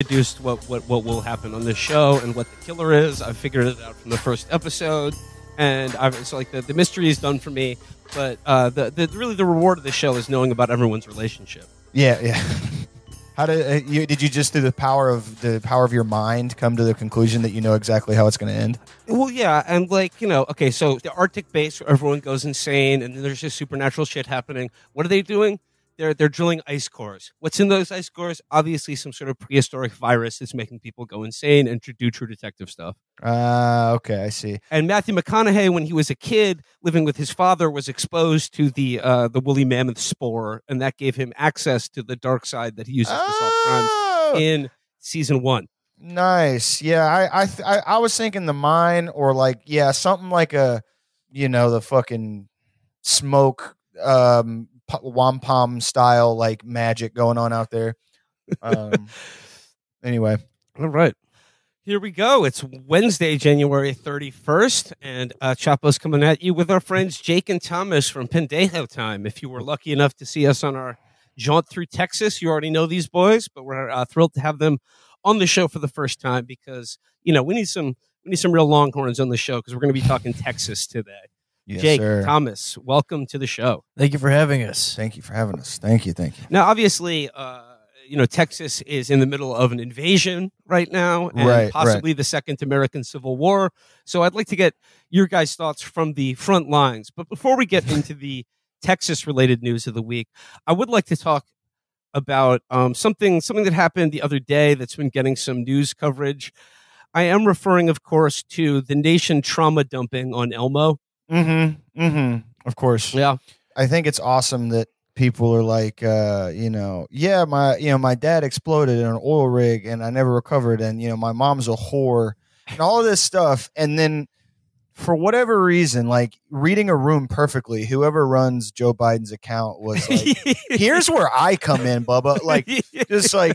Introduced what will happen on this show and what the killer is. I figured it out from the first episode, and it's like the mystery is done for me. But really the reward of the show is knowing about everyone's relationship. Yeah. How did you just through the power of your mind come to the conclusion that you know exactly how it's going to end? Well, yeah, and okay, so the Arctic base where everyone goes insane, and then there's just supernatural shit happening. What are they doing? They're drilling ice cores. What's in those ice cores? Obviously, some sort of prehistoric virus that's making people go insane and to do true detective stuff. Okay, I see. And Matthew McConaughey, when he was a kid living with his father, was exposed to the woolly mammoth spore, and that gave him access to the dark side that he uses to solve crimes in season 1. Nice. Yeah, I was thinking the mine or something like the fucking smoke wampum style like magic going on out there. Anyway, all right, here we go. It's Wednesday, January 31st, and Chapo's coming at you with our friends Jake and Thomas from Pendejo Time. If you were lucky enough to see us on our jaunt through Texas, you already know these boys, but we're thrilled to have them on the show for the first time because we need some real Longhorns on the show because we're going to be talking Texas today. Yes, Jake, sir. Thomas, welcome to the show. Thank you for having us. Thank you for having us. Thank you. Now, obviously, Texas is in the middle of an invasion right now, and possibly the Second American Civil War. So I'd like to get your guys' thoughts from the front lines. But before we get into the Texas-related news of the week, I would like to talk about something that happened the other day that's been getting some news coverage. I am referring, of course, to the nation trauma dumping on Elmo. Of course. Yeah. I think it's awesome that people are like, my dad exploded in an oil rig and I never recovered. And, my mom's a whore and all of this stuff. And then for whatever reason, like reading a room perfectly, whoever runs Joe Biden's account was like, here's where I come in, Bubba. Like, just like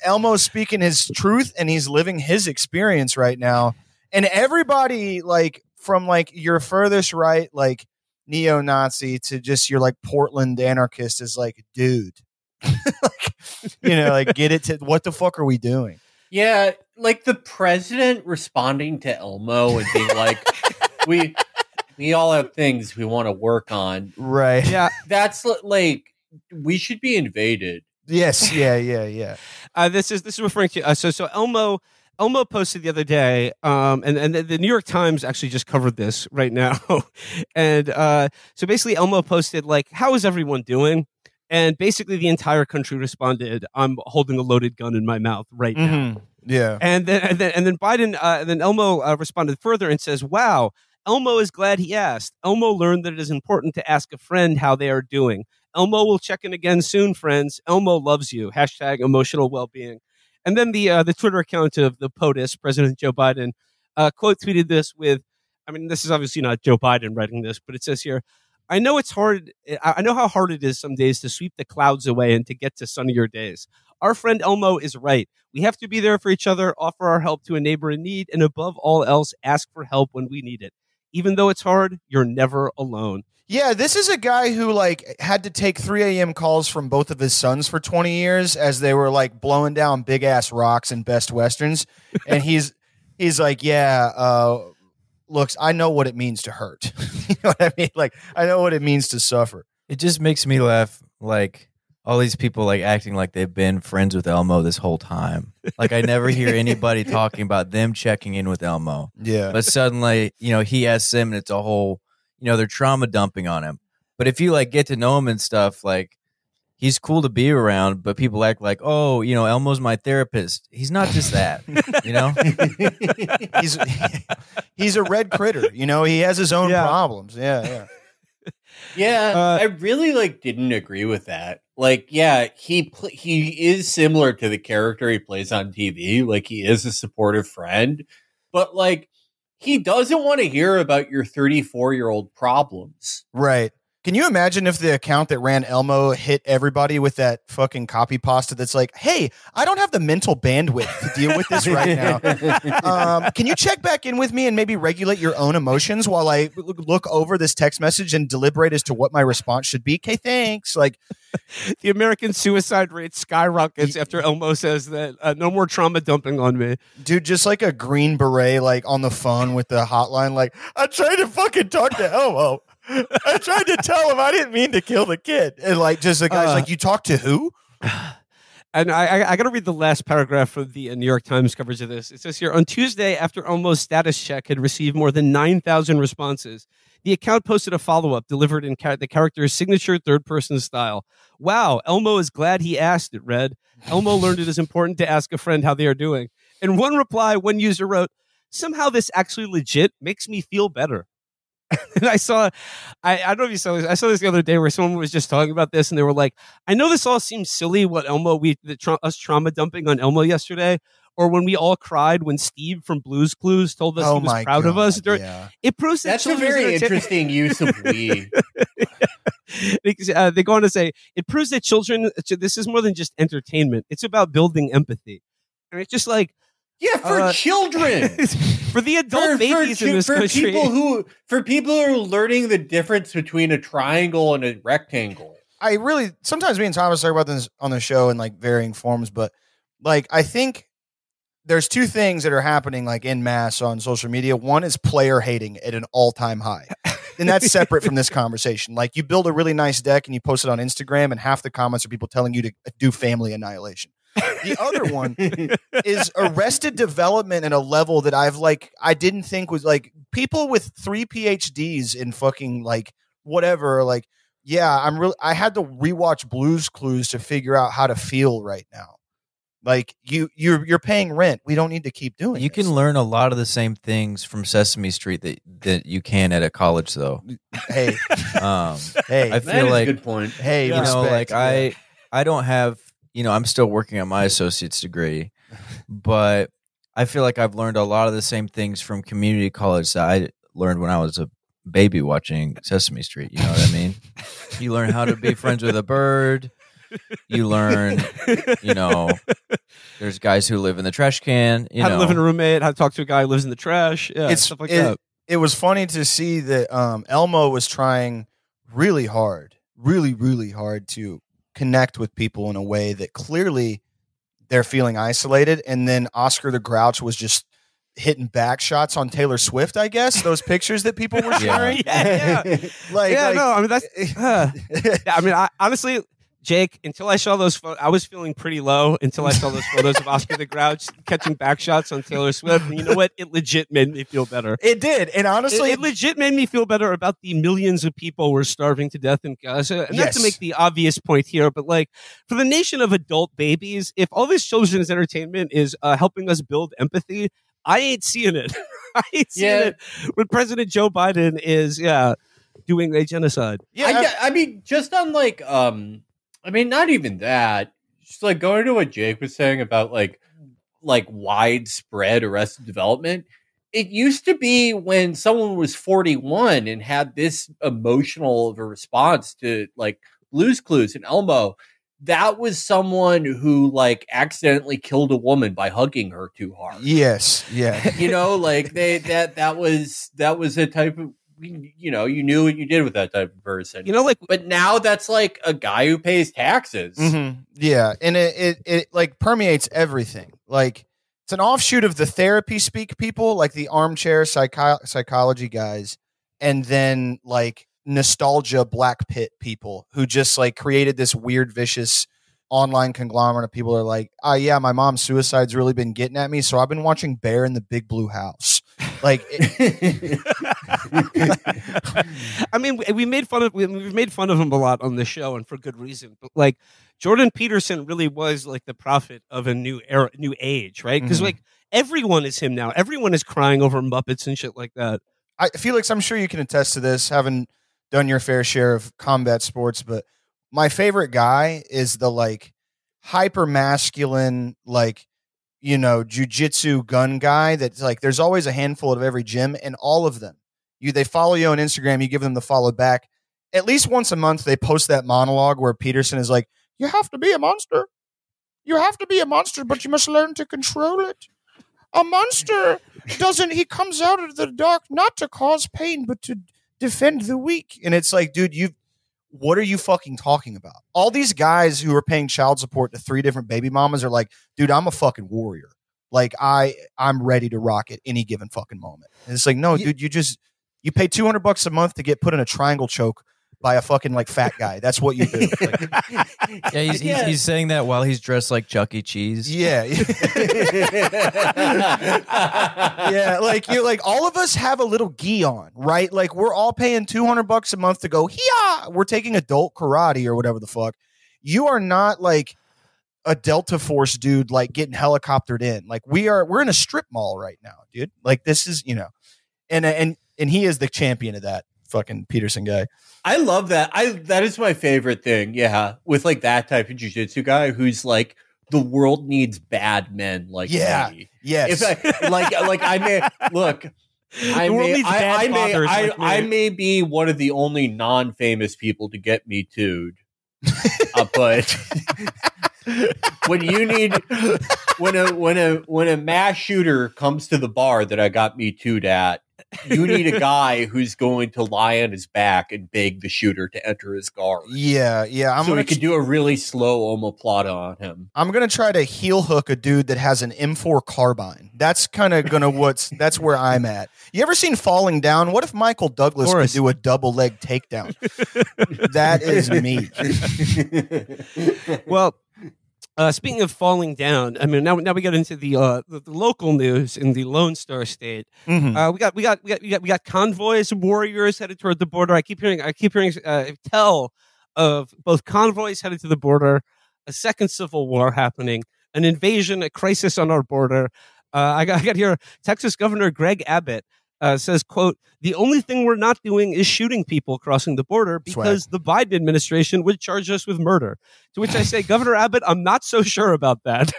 Elmo's speaking his truth and he's living his experience right now. And everybody from your furthest right, neo-Nazi to just your Portland anarchist is like, dude, get it to what the fuck are we doing? Yeah. The president responding to Elmo and being like, we all have things we want to work on. Right. Yeah. That's we should be invaded. Yes. Yeah. This is referring to, so Elmo posted the other day, and the New York Times actually just covered this right now. And so basically Elmo posted, how is everyone doing? And basically the entire country responded, I'm holding a loaded gun in my mouth right now. Yeah. And then Biden, then Elmo responded further and says, wow, Elmo is glad he asked. Elmo learned that it is important to ask a friend how they are doing. Elmo will check in again soon, friends. Elmo loves you. # emotional well-being. And then the Twitter account of the POTUS, President Joe Biden, quote tweeted this with, this is obviously not Joe Biden writing this, but it says here, I know it's hard. I know how hard it is some days to sweep the clouds away and to get to sunnier days. Our friend Elmo is right. We have to be there for each other, offer our help to a neighbor in need, and above all else, ask for help when we need it. Even though it's hard, you're never alone. Yeah, this is a guy who had to take 3 a.m. calls from both of his sons for 20 years as they were blowing down big ass rocks in Best Westerns, and he's like, looks, I know what it means to hurt. You know what I mean? I know what it means to suffer. It just makes me laugh. All these people acting like they've been friends with Elmo this whole time. I never hear anybody talking about them checking in with Elmo. Yeah, but suddenly, he asks them, and it's a whole. They're trauma dumping on him. But if you get to know him and stuff, he's cool to be around, but people act like, oh, Elmo's my therapist. He's not just that, he's a red critter. He has his own problems. Yeah. I really didn't agree with that. He is similar to the character he plays on TV. He is a supportive friend, but he doesn't want to hear about your 34-year-old problems. Right. Can you imagine if the account that ran Elmo hit everybody with that fucking copy pasta that's like, hey, I don't have the mental bandwidth to deal with this right now. Can you check back in with me and maybe regulate your own emotions while I look over this text message and deliberate as to what my response should be? Okay, thanks. Like, the American suicide rate skyrockets after Elmo says that no more trauma dumping on me. Dude, just like a Green Beret, like on the phone with the hotline, like, I tried to fucking talk to Elmo. I tried to tell him I didn't mean to kill the kid. And like, just the guy's like, you talked to who? And I got to read the last paragraph of the New York Times coverage of this. It says here, on Tuesday, after Elmo's status check had received more than 9,000 responses, the account posted a follow-up delivered in the character's signature third-person style. Wow, Elmo is glad he asked, it read. Elmo learned it is important to ask a friend how they are doing. In one reply, one user wrote, somehow this actually legit makes me feel better. And I don't know if you saw this. I saw this the other day where someone was just talking about this, and they were like, "I know this all seems silly. What us trauma dumping on Elmo yesterday, or when we all cried when Steve from Blue's Clues told us he was proud of us." It proves that that's a very interesting use of we. They go on to say it proves that children. This is more than just entertainment. It's about building empathy, and it's just like. Yeah, for children, for the adult babies in this country, for people who are learning the difference between a triangle and a rectangle. Sometimes me and Thomas talk about this on the show in like varying forms, but like I think there's two things that are happening like en masse on social media. One is player hating at an all-time high. And that's separate from this conversation. Like you build a really nice deck and you post it on Instagram and half the comments are people telling you to do family annihilation. The other one is Arrested Development at a level that I didn't think was like people with 3 PhDs in fucking like whatever. Like, yeah, I had to rewatch Blue's Clues to figure out how to feel right now. Like you're paying rent. We don't need to keep doing. You can learn a lot of the same things from Sesame Street that you can at a college, though. Hey, hey, I feel like a good point. Hey, you know, like yeah. I don't have. You know, I'm still working on my associate's degree, but I feel like I've learned a lot of the same things from community college that I learned when I was a baby watching Sesame Street. You know what I mean? You learn how to be friends with a bird. You learn, you know, there's guys who live in the trash can. How to live in a roommate, how to talk to a guy who lives in the trash. Yeah, stuff like that. It was funny to see that Elmo was trying really hard to connect with people in a way that clearly they're feeling isolated. And then Oscar the Grouch was just hitting back shots on Taylor Swift, I guess, those pictures that people were sharing. Honestly, Jake, until I saw those photos, I was feeling pretty low until I saw those photos of Oscar the Grouch catching back shots on Taylor Swift. And you know what? It legit made me feel better. It did. And honestly, it legit made me feel better about the millions of people who are starving to death in Gaza. And not to make the obvious point here, but like for the nation of adult babies, if all this children's entertainment is helping us build empathy, I ain't seeing it. I ain't seeing it when President Joe Biden is, doing a genocide. Yeah. I mean, just on like, not even that. Just like going to what Jake was saying about like widespread Arrested Development. It used to be when someone was 41 and had this emotional of a response to like Blue's Clues and Elmo. That was someone who like accidentally killed a woman by hugging her too hard. Yes, yeah. You know, like that was a type of, you know, you knew what you did with that type of person. You know, like, but now that's like a guy who pays taxes. Mm-hmm. Yeah, and it like permeates everything. Like it's an offshoot of the therapy speak people, like the armchair psychology guys, and then like nostalgia black pit people who just like created this weird vicious online conglomerate of people that are like, yeah, my mom's suicide's really been getting at me, so I've been watching Bear in the Big Blue House. Like, I mean, we've made fun of him a lot on the show, and for good reason. But like, Jordan Peterson really was like the prophet of a new era, new age, right? Because like everyone is him now. Everyone is crying over Muppets and shit like that. Felix, I'm sure you can attest to this, having done your fair share of combat sports, but my favorite guy is the like hyper masculine, like, you know, jujitsu gun guy that's like, there's always a handful of every gym, and all of them, they follow you on Instagram, you give them the follow back, at least once a month they post that monologue where Peterson is like, "You have to be a monster. You have to be a monster, but you must learn to control it. A monster he comes out of the dark not to cause pain, but to defend the weak." And it's like, dude, what are you fucking talking about? All these guys who are paying child support to 3 different baby mamas are like, dude, I'm a fucking warrior. Like I'm ready to rock at any given fucking moment. And it's like, no, dude, you pay $200 a month to get put in a triangle choke by a fucking like fat guy. That's what you do. Like, yeah, he's saying that while he's dressed like Chuck E. Cheese. Yeah. Yeah, like all of us have a little gi on, right? Like we're all paying $200 a month to go, yeah, we're taking adult karate or whatever the fuck. You are not like a Delta Force dude like getting helicoptered in. Like we're in a strip mall right now, dude. Like this is, and he is the champion of that fucking Peterson guy. I love that. That is my favorite thing. Yeah, with like that type of jiu-jitsu guy who's like, the world needs bad men like me. Yes. If I may be one of the only non-famous people to get me too'd, but when a mass shooter comes to the bar that I got me too'd at, you need a guy who's going to lie on his back and beg the shooter to enter his guard. Yeah. So we could do a really slow omoplata on him. I'm gonna try to heel hook a dude that has an M4 carbine. That's kind of that's where I'm at. You ever seen Falling Down? What if Michael Douglas could do a double leg takedown? That is me. Well, speaking of falling down, I mean, now we get into the local news in the Lone Star State. Mm-hmm. We got convoys of warriors headed toward the border. I keep hearing tell of both convoys headed to the border, a second civil war happening, an invasion, a crisis on our border. I got here. Texas Governor Greg Abbott says, quote, "The only thing we're not doing is shooting people crossing the border because the Biden administration would charge us with murder." To which I say, Governor Abbott, I'm not so sure about that.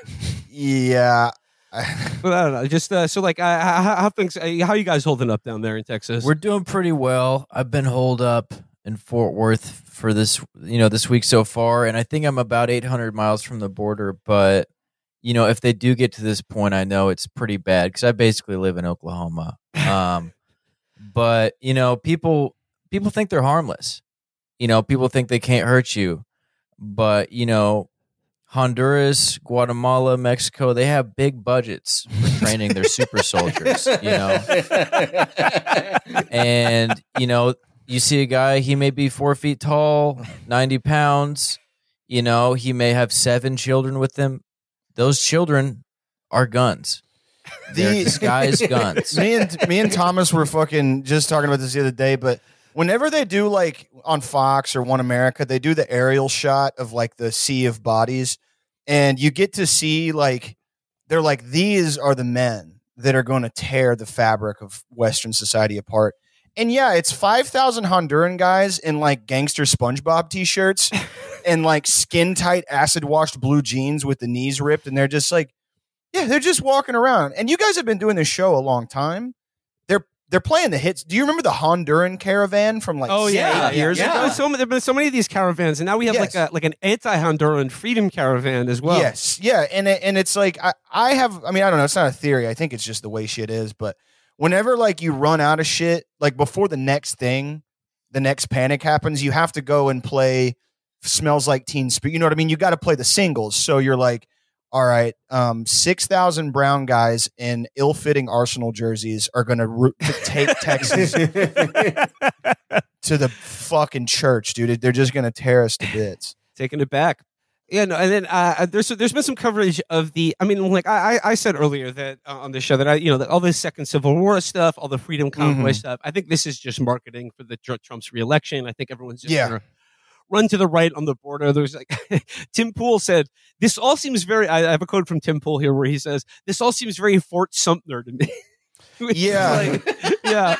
Yeah. But I don't know. Just how you guys holding up down there in Texas? We're doing pretty well. I've been holed up in Fort Worth for this week so far, and I think I'm about 800 miles from the border, but if they do get to this point, I know it's pretty bad because I basically live in Oklahoma. But people think they're harmless. People think they can't hurt you, but Honduras, Guatemala, Mexico, they have big budgets for training their super soldiers. And you see a guy, he may be 4 feet tall, 90 pounds. He may have 7 children with him. Those children are guns. They're disguised guns. Me and Thomas were fucking just talking about this the other day, but whenever they do like on Fox or One America, they do the aerial shot of like the sea of bodies, and you get to see like they're like, these are the men that are going to tear the fabric of Western society apart. And yeah, it's 5,000 Honduran guys in like gangster SpongeBob t-shirts and like skin tight acid washed blue jeans with the knees ripped, and they're just like, yeah, they're just walking around. And you guys have been doing this show a long time. They're playing the hits. Do you remember the Honduran caravan from like 8 years ago? There have been so many of these caravans, and now we have like an anti-Honduran freedom caravan as well. Yes, yeah, and it's like I don't know. It's not a theory. I think it's just the way shit is. But whenever like you run out of shit, like before the next panic happens, you have to go and play Smells Like Teen Spirit. You know what I mean? You got to play the singles. So you're like, all right, 6,000 brown guys in ill-fitting Arsenal jerseys are going to take Texas to the fucking church, dude. They're just going to tear us to bits. Taking it back. Yeah, no, and then there's been some coverage of I said earlier that on the show that that all this second Civil War stuff, all the Freedom Convoy stuff, I think this is just marketing for the Trump's reelection. I think everyone's just going to run to the right on the border. There's like Tim Pool said, "This all seems very." I have a quote from Tim Pool here where he says, "This all seems very Fort Sumter to me." Yeah, yeah.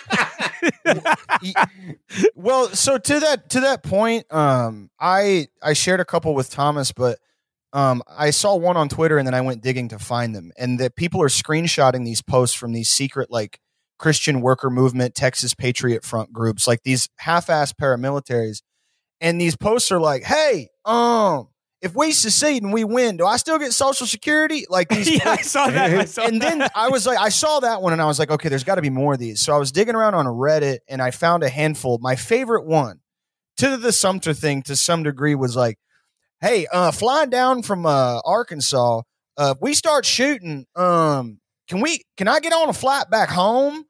Well, so to that point, I shared a couple with Thomas, but I saw one on Twitter and then I went digging to find them, and that people are screenshotting these posts from these secret like Christian Worker Movement, Texas Patriot Front groups, like these half-ass paramilitaries. And these posts are like, hey, if we secede and we win, do I still get Social Security? Like these. Yeah, I saw that. And then I was like, I saw that one and I was like, okay, there's got to be more of these. So I was digging around on Reddit and I found a handful. My favorite one, to the Sumter thing to some degree, was like, hey, flying down from Arkansas, if we start shooting, can I get on a flight back home?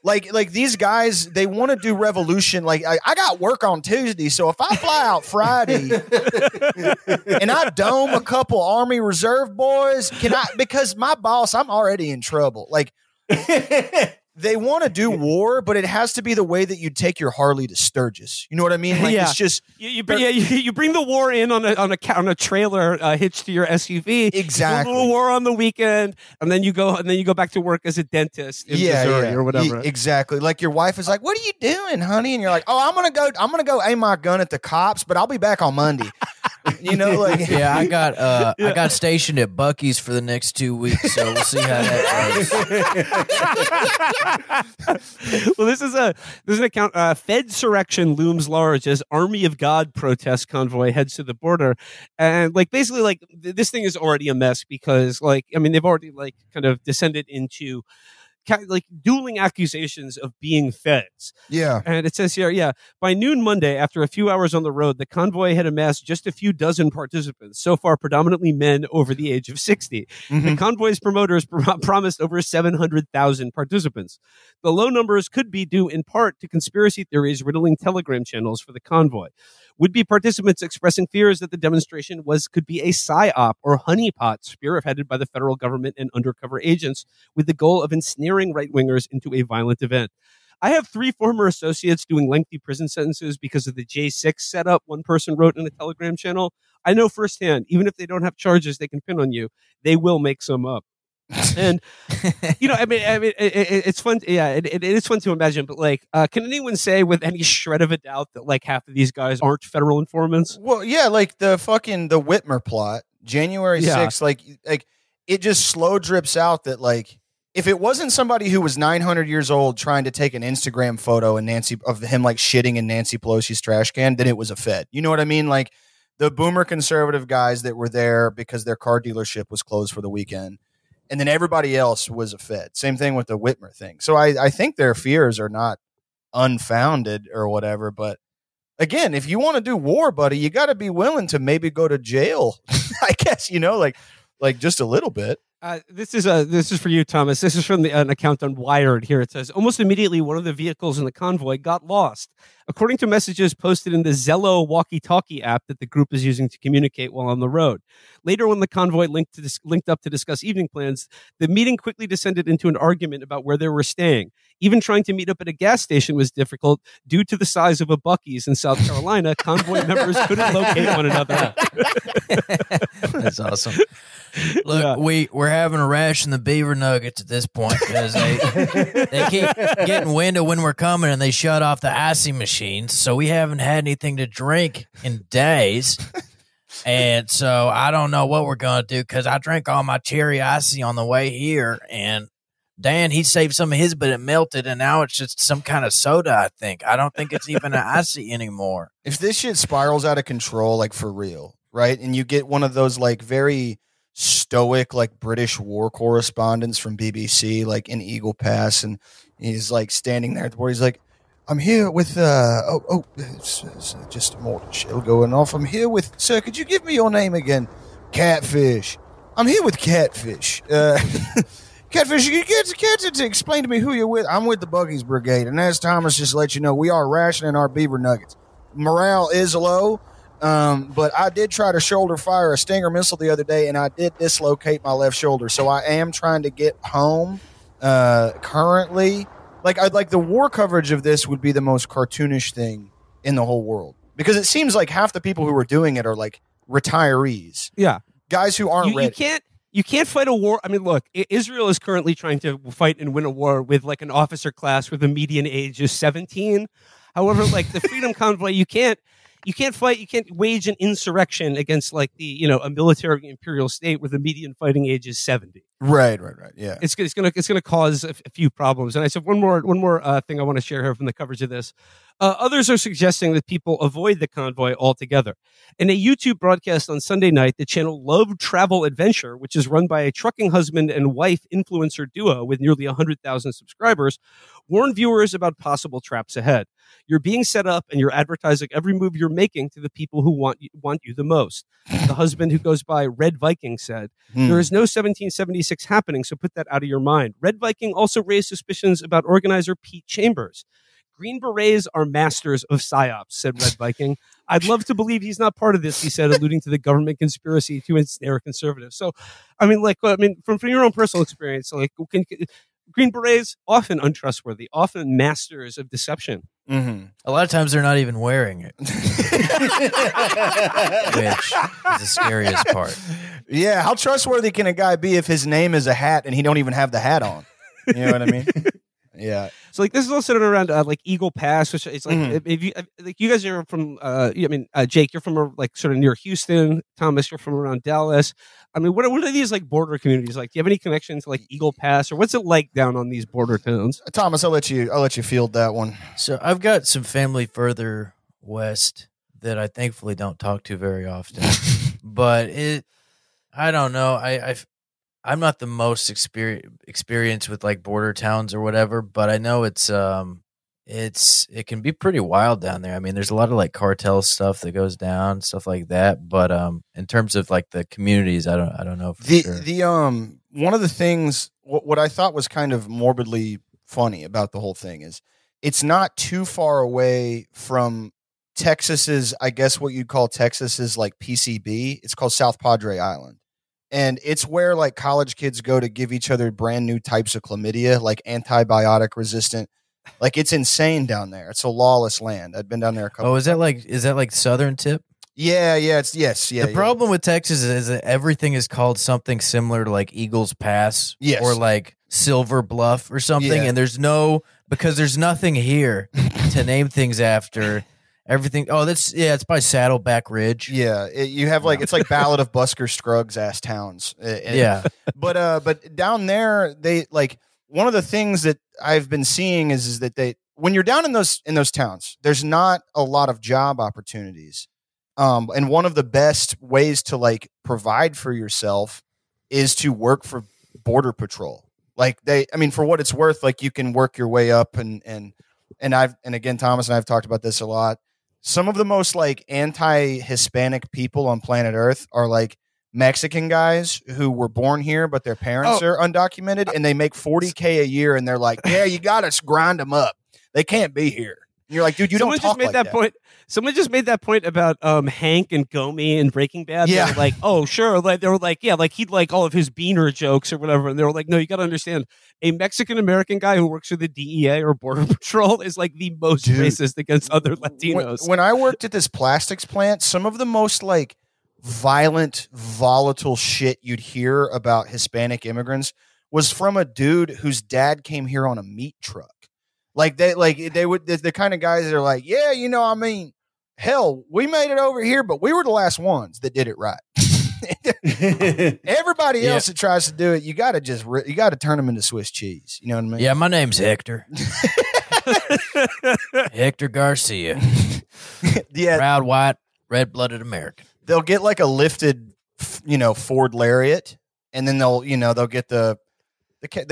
Like these guys, they want to do revolution. Like I got work on Tuesday, so if I fly out Friday and I dome a couple Army Reserve boys, because my boss, I'm already in trouble. Like they want to do war, but it has to be the way that you take your Harley to Sturgis. You know what I mean? Like it's just you bring the war in on a trailer hitched to your SUV. Exactly. A little war on the weekend, and then you go back to work as a dentist in Missouri or whatever. Exactly. Like your wife is like, "What are you doing, honey?" And you're like, "Oh, I'm gonna go aim my gun at the cops, but I'll be back on Monday." You know, like yeah, I got stationed at Buc-ee's for the next 2 weeks, so we'll see how that goes. Well, this is an account. Fedsurrection looms large as Army of God protest convoy heads to the border, and like basically like this thing is already a mess because like I mean they've already like kind of descended into like dueling accusations of being feds. Yeah. And it says here, by noon Monday, after a few hours on the road, the convoy had amassed just a few dozen participants, so far predominantly men over the age of 60. Mm-hmm. The convoy's promoters promised over 700,000 participants. The low numbers could be due in part to conspiracy theories riddling Telegram channels for the convoy. Would-be participants expressing fears that the demonstration could be a psyop or honeypot spearheaded by the federal government and undercover agents with the goal of ensnaring right-wingers into a violent event. I have 3 former associates doing lengthy prison sentences because of the J6 setup, one person wrote in a Telegram channel. I know firsthand, even if they don't have charges they can pin on you, they will make some up. And you know, I mean, it's fun. Yeah, it is fun to imagine. But like, can anyone say with any shred of a doubt that like half of these guys aren't federal informants? Well, yeah, like the Whitmer plot, January 6th. Like it just slow drips out that like if it wasn't somebody who was 900 years old trying to take an Instagram photo of him like shitting in Nancy Pelosi's trash can, then it was a Fed. You know what I mean? Like the boomer conservative guys that were there because their car dealership was closed for the weekend. And then everybody else was a Fed. Same thing with the Whitmer thing. So I think their fears are not unfounded or whatever. But again, if you want to do war, buddy, you got to be willing to maybe go to jail. I guess, you know, like just a little bit. This is for you, Thomas. This is from an account on Wired. Here it says, almost immediately, one of the vehicles in the convoy got lost. According to messages posted in the Zello walkie-talkie app that the group is using to communicate while on the road. Later, when the convoy linked up to discuss evening plans, the meeting quickly descended into an argument about where they were staying. Even trying to meet up at a gas station was difficult due to the size of a Buc-ee's in South Carolina. Convoy members couldn't locate one another. That's awesome. Look, we're having a ration of beaver nuggets at this point because they keep getting wind of when we're coming and they shut off the icy machines. So we haven't had anything to drink in days. And so I don't know what we're going to do because I drank all my cherry icy on the way here. And Dan, he saved some of his, but it melted. And now it's just some kind of soda, I think. I don't think it's even an icy anymore. If this shit spirals out of control, like for real, right? And you get one of those like very stoic like British war correspondents from BBC like in Eagle Pass, and he's like standing there at the board. He's like, I'm here with it's just a mortar shell going off. I'm here with, sir, could you give me your name again? Catfish. I'm here with Catfish. Catfish, you get to explain to me who you're with. I'm with the Buc-ee's Brigade, and as Thomas just let you know, we are rationing our beaver nuggets. Morale is low. But I did try to shoulder fire a Stinger missile the other day, and I did dislocate my left shoulder. So I am trying to get home currently. Like the war coverage of this would be the most cartoonish thing in the whole world, because it seems like half the people who are doing it are like retirees. Yeah, guys who aren't ready. You can't fight a war. I mean, look, Israel is currently trying to fight and win a war with like an officer class where the median age is 17. However, like the Freedom Convoy, you can't you can't fight, you can't wage an insurrection against like the a military imperial state where the median fighting age is 70. Right. Yeah. It's gonna cause a few problems. And I said one more thing I want to share here from the coverage of this. Others are suggesting that people avoid the convoy altogether. In a YouTube broadcast on Sunday night, the channel Love Travel Adventure, which is run by a trucking husband and wife influencer duo with nearly 100,000 subscribers, warned viewers about possible traps ahead. You're being set up and you're advertising every move you're making to the people who want you the most. The husband, who goes by Red Viking, said, there is no 1776 happening, so put that out of your mind. Red Viking also raised suspicions about organizer Pete Chambers. Green Berets are masters of psyops, said Red Viking. I'd love to believe he's not part of this, he said, alluding to the government conspiracy to ensnare conservatives. So, from your own personal experience, Green Berets, often untrustworthy, often masters of deception. Mm-hmm. A lot of times they're not even wearing it, which is the scariest part. Yeah, how trustworthy can a guy be if his name is a hat and he don't even have the hat on? You know what I mean? Yeah. So this is all centered around Eagle Pass, which is if you you guys are from Jake, you're from sort of near Houston. Thomas, you're from around Dallas. I mean, what are these border communities like? Do you have any connection to Eagle Pass, or what's it like down on these border towns? Thomas, I'll let you field that one. So I've got some family further west that I thankfully don't talk to very often, but I don't know. I'm not the most experienced with border towns or whatever, but I know it can be pretty wild down there. I mean, there's a lot of cartel stuff that goes down, stuff like that. But in terms of the communities, I don't know for sure. One of the things what I thought was kind of morbidly funny about the whole thing is it's not too far away from Texas's, I guess what you'd call Texas's PCB. It's called South Padre Island. And it's where college kids go to give each other brand new types of chlamydia, antibiotic resistant. It's insane down there. It's a lawless land. I've been down there a couple. Oh, is that southern tip? Yeah. Yes. The problem with Texas is that everything is called something similar to Eagles Pass, yes, or Silver Bluff or something. Yeah. And because there's nothing here to name things after. Everything. Oh, it's by Saddleback Ridge. Yeah, you have it's Ballad of Busker Scruggs ass towns. Yeah, but down there they one of the things that I've been seeing is that when you're down in those towns, there's not a lot of job opportunities. And one of the best ways to provide for yourself is to work for Border Patrol. For what it's worth, you can work your way up and again, Thomas and I've talked about this a lot. Some of the most anti-Hispanic people on planet Earth are Mexican guys who were born here, but their parents are undocumented, and they make $40K a year, and they're like, "Yeah, you got to grind them up. They can't be here." And you're like, "Dude, you don't talk like that." Someone just made that point about Hank and Gomi in Breaking Bad. Yeah. They were like, oh, sure. They were like, yeah, he'd all of his beaner jokes or whatever. And they were like, no, you got to understand, a Mexican-American guy who works for the DEA or Border Patrol is the most racist against other Latinos. When I worked at this plastics plant, some of the most violent, volatile shit you'd hear about Hispanic immigrants was from a dude whose dad came here on a meat truck. They would, the kind of guys that are like, yeah, hell, we made it over here, but we were the last ones that did it right. Everybody else that tries to do it, you got to turn them into Swiss cheese. You know what I mean? Yeah, my name's Hector. Hector Garcia. Yeah, proud white, red-blooded American. They'll get a lifted, Ford Lariat, and then they'll get the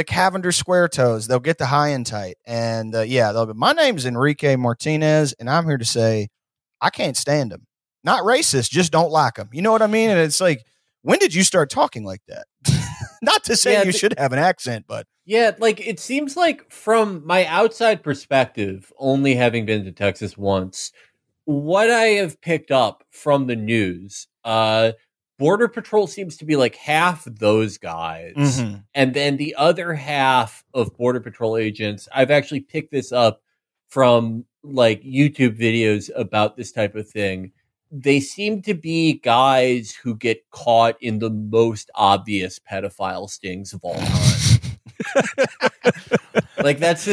Cavender square toes. They'll get the high and tight, and they'll be, my name's Enrique Martinez, and I'm here to say I can't stand them. Not racist, just don't like them. You know what I mean? And it's when did you start talking like that? Not to say you should have an accent, but yeah, it seems from my outside perspective, only having been to Texas once, what I have picked up from the news, Border Patrol seems to be half those guys. Mm-hmm. And then the other half of Border Patrol agents, I've actually picked this up from YouTube videos about this type of thing. They seem to be guys who get caught in the most obvious pedophile stings of all time. That's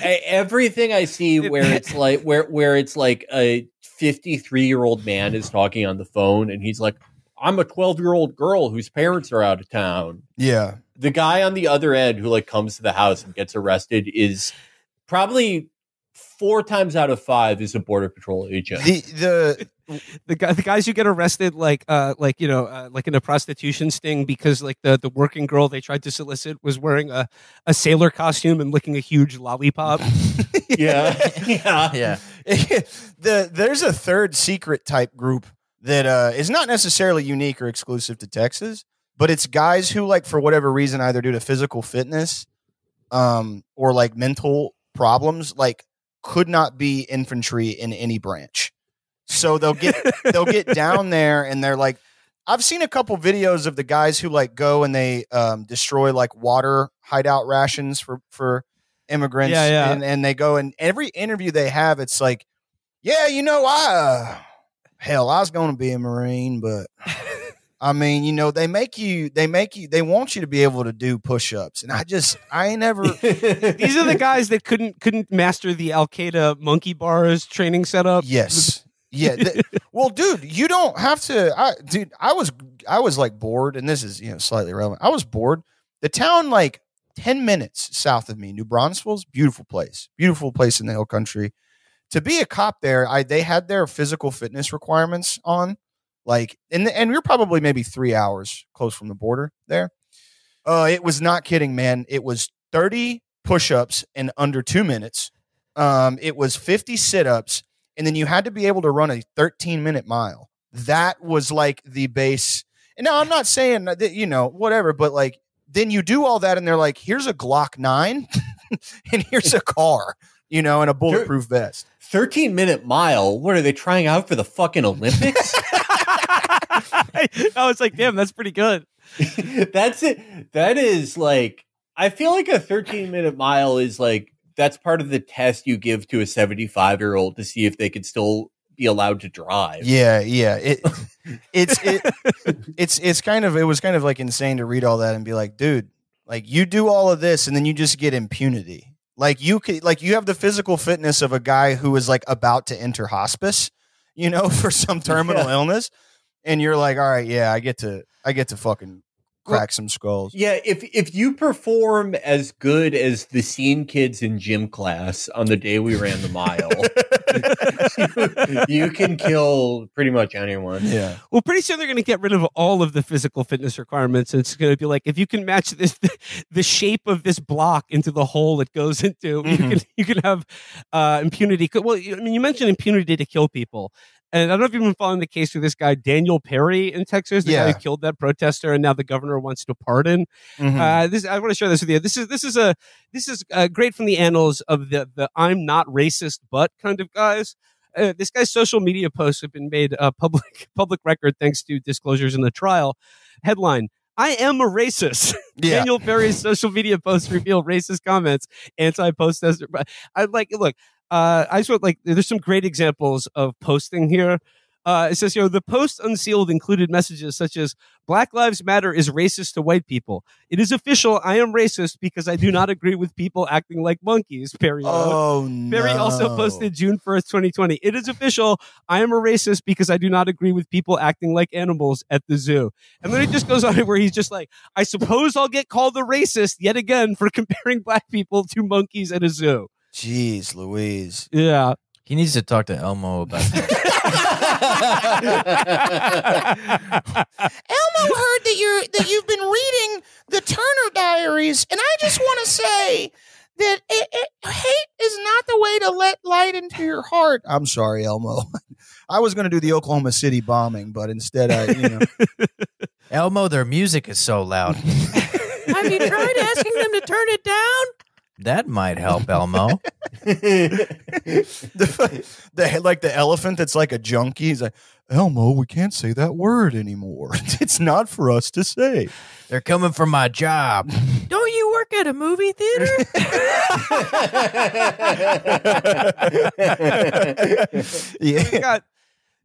everything I see where it's where it's a 53-year-old man is talking on the phone, and he's like, I'm a 12-year-old girl whose parents are out of town. Yeah. The guy on the other end who like comes to the house and gets arrested is probably 4 times out of 5 is a border patrol agent. The guys who get arrested like in a prostitution sting because like the working girl they tried to solicit was wearing a sailor costume and licking a huge lollipop. Yeah. There's a third secret type group that is not necessarily unique or exclusive to Texas, but it's guys who, like, for whatever reason, either due to physical fitness or like mental problems, like could not be infantry in any branch. So they'll get down there and they're like, I've seen a couple videos of the guys who like go and they destroy like water hideout rations for immigrants. Yeah. And they go, and every interview they have, it's like, yeah, you know, I was going to be a Marine, but I mean, you know, they want you to be able to do push-ups. And I ain't never. These are the guys that couldn't master the Al-Qaeda monkey bars training setup. Yes. Yeah. Well, dude, you don't have to. I was like bored, and this is, you know, slightly irrelevant. I was bored. The town like 10 minutes south of me, New Braunfels, beautiful place in the hill country. To be a cop there, they had their physical fitness requirements on, like, and you're probably maybe 3 hours close from the border there. It was not kidding, man. It was 30 push-ups in under 2 minutes. It was 50 sit-ups. And then you had to be able to run a 13-minute mile. That was like the base. And now I'm not saying that, you know, whatever, but like, then you do all that and they're like, here's a Glock 9 and here's a car, you know, and a bulletproof vest. 13-minute mile? What are they trying out for the fucking Olympics? I was like, damn, that's pretty good. That's it. That is like, I feel like a 13-minute mile is like, that's part of the test you give to a 75-year-old to see if they could still be allowed to drive. Yeah. It was kind of like insane to read all that and be like, dude, like you do all of this and then you just get impunity. Like you have the physical fitness of a guy who is like about to enter hospice, you know, for some terminal illness. And you're like, all right, yeah, I get to fucking crack some skulls. Yeah, if you perform as good as the scene kids in gym class on the day we ran the mile, you can kill pretty much anyone. Yeah. Well, pretty soon they're going to get rid of all of the physical fitness requirements. It's going to be like, if you can match the shape of this block into the hole it goes into, you can have impunity. Well, I mean, you mentioned impunity to kill people. And I don't know if you've been following the case with this guy, Daniel Perry in Texas, the guy who killed that protester, and now the governor wants to pardon. I want to share this with you. This is great from the annals of the I'm not racist but kind of guys. This guy's social media posts have been made public record thanks to disclosures in the trial. Headline: I am a racist. Yeah. Daniel Perry's social media posts reveal racist comments, anti-protester. I just want, like, there's some great examples of posting here. It says, the post unsealed included messages such as Black Lives Matter is racist to white people. It is official. I am racist because I do not agree with people acting like monkeys. Perry. Perry also posted June 1st, 2020. It is official. I am a racist because I do not agree with people acting like animals at the zoo. And then it just goes on where he's just like, I suppose I'll get called a racist yet again for comparing black people to monkeys at a zoo. Jeez Louise. Yeah. He needs to talk to Elmo about that. Elmo heard that you've been reading the Turner Diaries, and I just want to say that hate is not the way to let light into your heart. I'm sorry, Elmo. I was going to do the Oklahoma City bombing, but instead Elmo, their music is so loud. Have you tried asking them to turn it down? That might help, Elmo. the elephant that's like a junkie. He's like, Elmo, we can't say that word anymore. It's not for us to say. They're coming for my job. Don't you work at a movie theater? Yeah.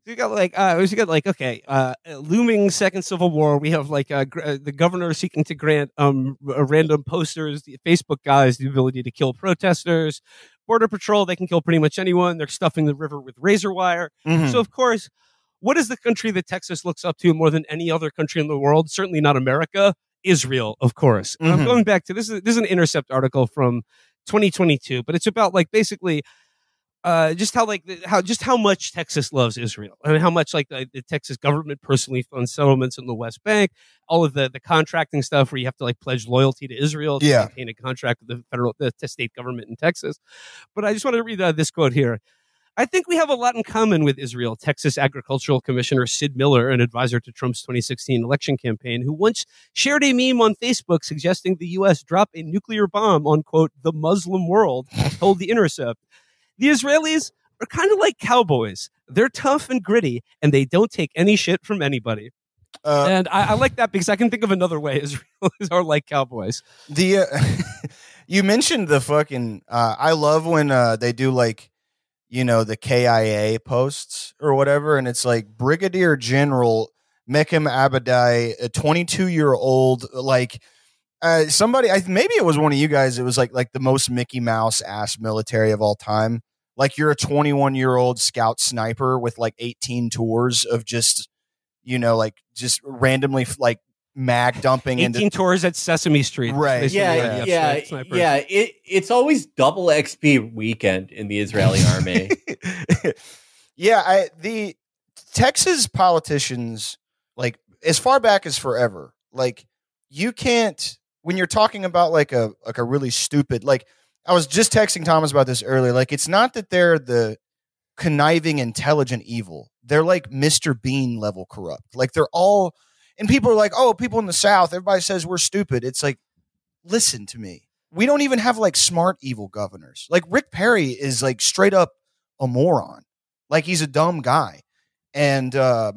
We got looming second civil war. We have like the governor seeking to grant random posters, the Facebook guys, the ability to kill protesters. Border Patrol, they can kill pretty much anyone. They're stuffing the river with razor wire. Mhm. So, of course, what is the country that Texas looks up to more than any other country in the world? Certainly not America. Israel, of course. And I'm going back to this is an Intercept article from 2022, but it's about like basically just how much Texas loves Israel. I mean, how much like the Texas government personally funds settlements in the West Bank, all of the contracting stuff where you have to like pledge loyalty to Israel to maintain a contract with the state government in Texas. But I just want to read this quote here. I think we have a lot in common with Israel, Texas Agricultural Commissioner Sid Miller, an advisor to Trump's 2016 election campaign, who once shared a meme on Facebook suggesting the U.S. drop a nuclear bomb on, quote, the Muslim world, told The Intercept. The Israelis are kind of like cowboys. They're tough and gritty, and they don't take any shit from anybody. And I like that because I can think of another way Israelis are like cowboys. You mentioned the fucking, I love when they do like, you know, the KIA posts or whatever. And it's like Brigadier General Mechem Abadai, a 22-year-old, like somebody, maybe it was one of you guys. It was like the most Mickey Mouse ass military of all time. Like you're a 21-year-old scout sniper with like 18 tours of just, you know, like just randomly like mag dumping 18 tours at Sesame Street. Right. Yeah. It's always double XP weekend in the Israeli army. The Texas politicians, like as far back as forever, like you can't, when you're talking about like a really stupid, like I was just texting Thomas about this earlier. Like it's not that they're the conniving, intelligent evil. They're like Mr. Bean level corrupt. Like they're all, and people are like, oh, people in the South, everybody says we're stupid. It's like, listen to me. We don't even have like smart evil governors. Like Rick Perry is like straight up a moron. Like he's a dumb guy. And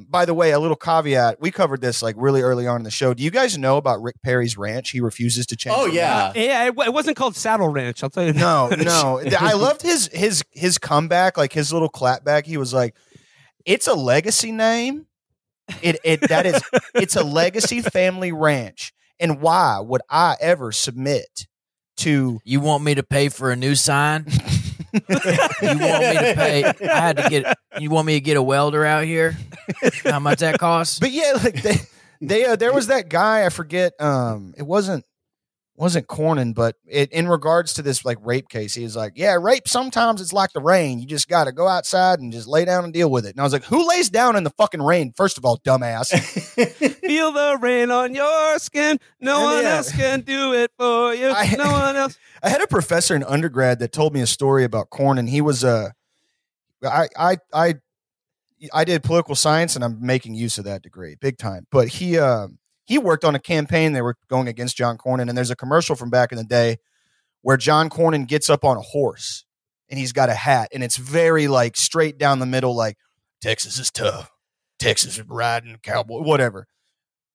by the way, a little caveat, we covered this like really early on in the show. Do you guys know about Rick Perry's ranch? He refuses to change. Oh, yeah. Yeah, it wasn't called Saddle Ranch, I'll tell you that. No. I loved his comeback, like his little clapback. He was like, it's a legacy name. It's a legacy family ranch. And why would I ever submit to? You want me to pay for a new sign? You want me to pay? You want me to get a welder out here? How much that costs? But yeah, like there was that guy, I forget. It wasn't Cornyn, but in regards to this like rape case, he was like, yeah, rape sometimes it's like the rain. You just got to go outside and just lay down and deal with it. And I was like, who lays down in the fucking rain? First of all, dumbass. Feel the rain on your skin. No one else can do it for you. No one else. I had a professor in undergrad that told me a story about Cornyn. He was I did political science, and I'm making use of that degree big time. But he worked on a campaign. They were going against John Cornyn, and there's a commercial from back in the day where John Cornyn gets up on a horse and he's got a hat, and it's very like straight down the middle, like Texas is tough, Texas is riding cowboy, whatever.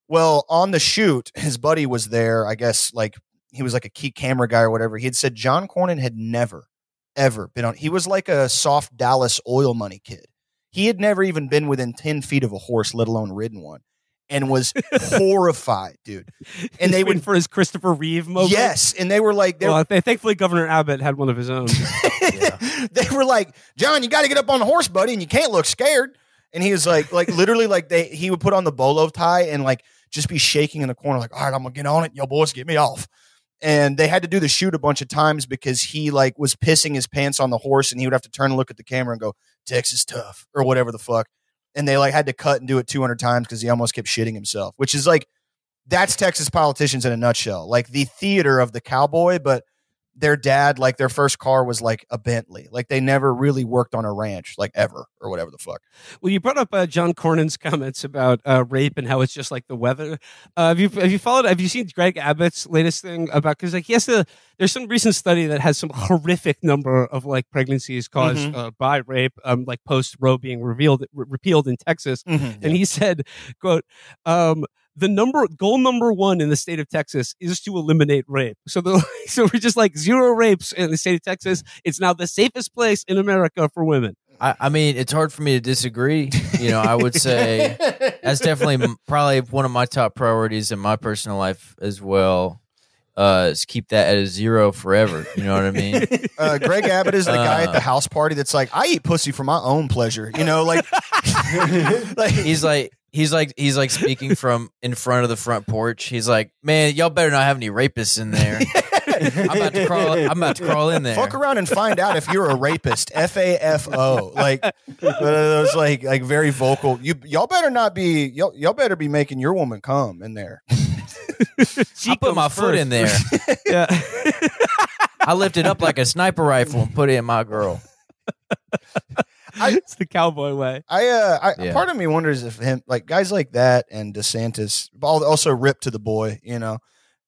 Well, on the shoot, his buddy was there. I guess like he was like a key camera guy or whatever. He had said John Cornyn had never, ever been on. He was like a soft Dallas oil money kid. He had never even been within 10 feet of a horse, let alone ridden one. And was horrified, dude. And they went for his Christopher Reeve moment. Yes, and they were like, thankfully Governor Abbott had one of his own. They were like, John, you got to get up on the horse, buddy, and you can't look scared. And he was like literally, like he would put on the bolo tie and like just be shaking in the corner, like, all right, I'm gonna get on it, yo boys, get me off. And they had to do the shoot a bunch of times because he like was pissing his pants on the horse, and he would have to turn and look at the camera and go, Texas tough, or whatever the fuck. And they like had to cut and do it 200 times because he almost kept shitting himself, which is like, that's Texas politicians in a nutshell. Like the theater of the cowboy, but their dad, like their first car was like a Bentley. Like they never really worked on a ranch, like ever, or whatever the fuck. Well, you brought up John Cornyn's comments about rape and how it's just like the weather. Have you seen Greg Abbott's latest thing about, because like there's some recent study that has some horrific number of like pregnancies caused by rape, like post Roe being repealed in Texas. And he said, quote, goal number one in the state of Texas is to eliminate rape. So we're just like 0 rapes in the state of Texas. It's now the safest place in America for women. I mean, it's hard for me to disagree. You know, I would say that's definitely probably one of my top priorities in my personal life as well. keep that at a 0 forever. You know what I mean? Greg Abbott is the guy at the house party that's like, I eat pussy for my own pleasure. You know, like, he's like speaking from in front of the front porch. He's like, man, y'all better not have any rapists in there. I'm about to crawl in there. Fuck around and find out if you're a rapist. FAFO. Like those like very vocal. Y'all better not be. Y'all better be making your woman come in there. I put my foot in there. Yeah. I lift it up like a sniper rifle and put it in my girl. It's the cowboy way. Part of me wonders if him, like guys like that and DeSantis, also ripped to the boy, you know,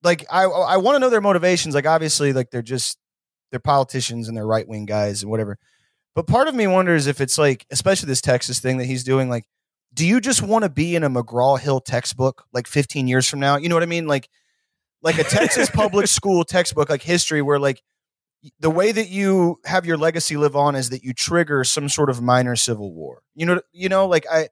like I want to know their motivations. Like obviously, like they're politicians and they're right wing guys and whatever. But part of me wonders if it's like, especially this Texas thing that he's doing, like, do you just want to be in a McGraw-Hill textbook like 15 years from now? You know what I mean? Like a Texas public school textbook, like history, where like the way that you have your legacy live on is that you trigger some sort of minor civil war. You know, like I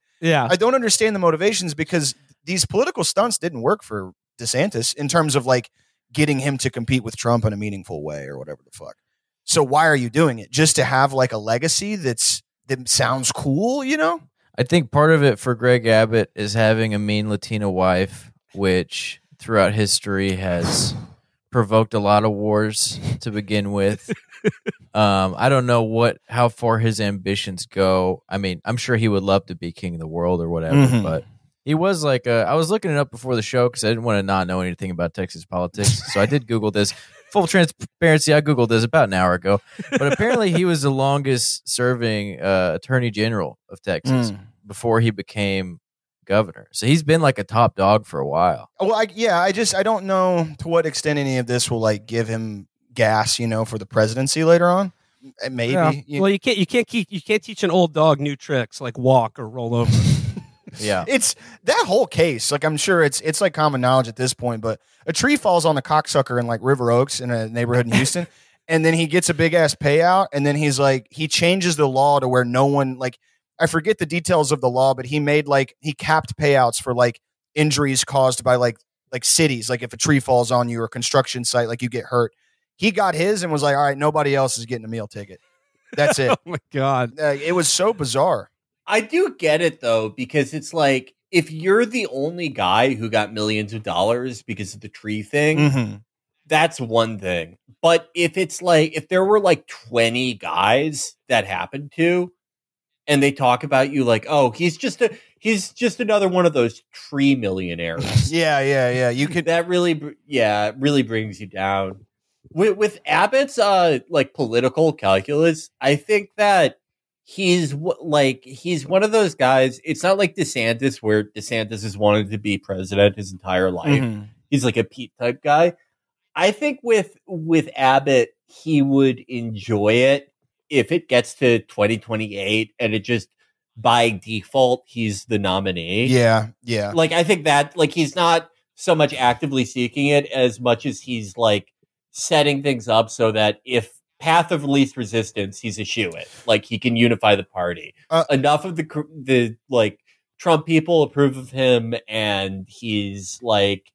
don't understand the motivations, because these political stunts didn't work for DeSantis in terms of like getting him to compete with Trump in a meaningful way or whatever the fuck. So why are you doing it? Just to have like a legacy that sounds cool, you know? I think part of it for Greg Abbott is having a mean Latina wife, which throughout history has provoked a lot of wars to begin with. I don't know how far his ambitions go. I mean, I'm sure he would love to be king of the world or whatever, but he was like, I was looking it up before the show because I didn't want to not know anything about Texas politics. So I did Google this. Full transparency, I Googled this about an hour ago. But apparently he was the longest serving attorney general of Texas before he became governor. So he's been like a top dog for a while. Well, I don't know to what extent any of this will like give him gas, you know, for the presidency later on. Maybe. Yeah. Well, you can't teach an old dog new tricks like walk or roll over. Yeah. It's that whole case. Like, I'm sure it's like common knowledge at this point, but a tree falls on the cocksucker in like River Oaks in a neighborhood in Houston. And then he gets a big ass payout. And then he's like, he changes the law to where no one, like, I forget the details of the law, but he capped payouts for like injuries caused by like cities. Like if a tree falls on you or a construction site, like you get hurt. He got his and was like, all right, nobody else is getting a meal ticket. That's it. Oh my God. It was so bizarre. I do get it though, because it's like, if you're the only guy who got millions of dollars because of the tree thing, that's one thing. But if it's like, if there were like 20 guys that happened to, and they talk about you like, oh, he's just another one of those tree millionaires. Yeah. You could, that really brings you down. With Abbott's like political calculus, I think that he's one of those guys. It's not like DeSantis, where DeSantis has wanted to be president his entire life. He's like a Pete type guy. I think with Abbott, he would enjoy it if it gets to 2028 and it just by default he's the nominee. Yeah. Like I think that like he's not so much actively seeking it as much as he's like setting things up so that if path of least resistance, he's a shoo-in. Like he can unify the party. Enough of the like Trump people approve of him, and he's like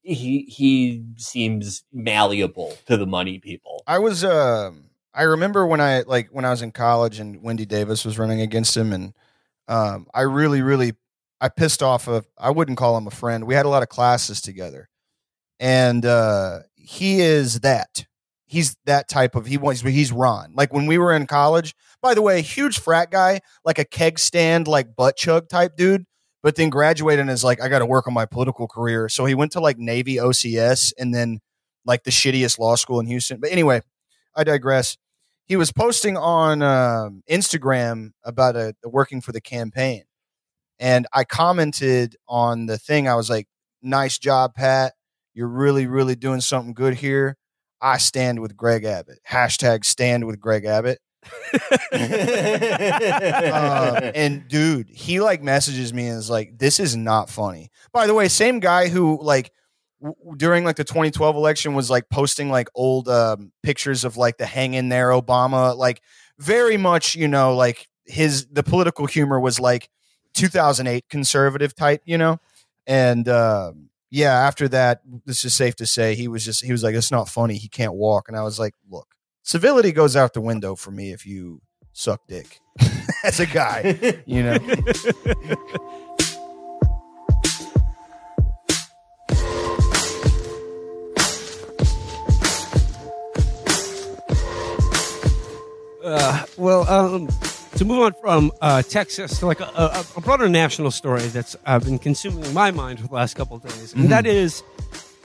he seems malleable to the money people. I remember when I was in college and Wendy Davis was running against him, and I pissed off I wouldn't call him a friend. We had a lot of classes together, and he's that type of, he's Ron. Like when we were in college, by the way, huge frat guy, like a keg stand, like butt chug type dude, but then graduated and is like, I got to work on my political career. So he went to like Navy OCS and then like the shittiest law school in Houston. But anyway, I digress. He was posting on Instagram about working for the campaign. And I commented on the thing. I was like, nice job, Pat. You're really, really doing something good here. I stand with Greg Abbott. # stand with Greg Abbott. And dude, he like messages me and is like, this is not funny. By the way, same guy who like during like the 2012 election was like posting like old pictures of like the hang in there Obama, like very much, you know, like the political humor was like 2008 conservative type, you know? And yeah, after that, this is safe to say he was like, it's not funny. He can't walk. And I was like, look, civility goes out the window for me if you suck dick as a guy, you know? To move on from Tekkkxas to like a broader national story that's been consuming my mind for the last couple of days, and that is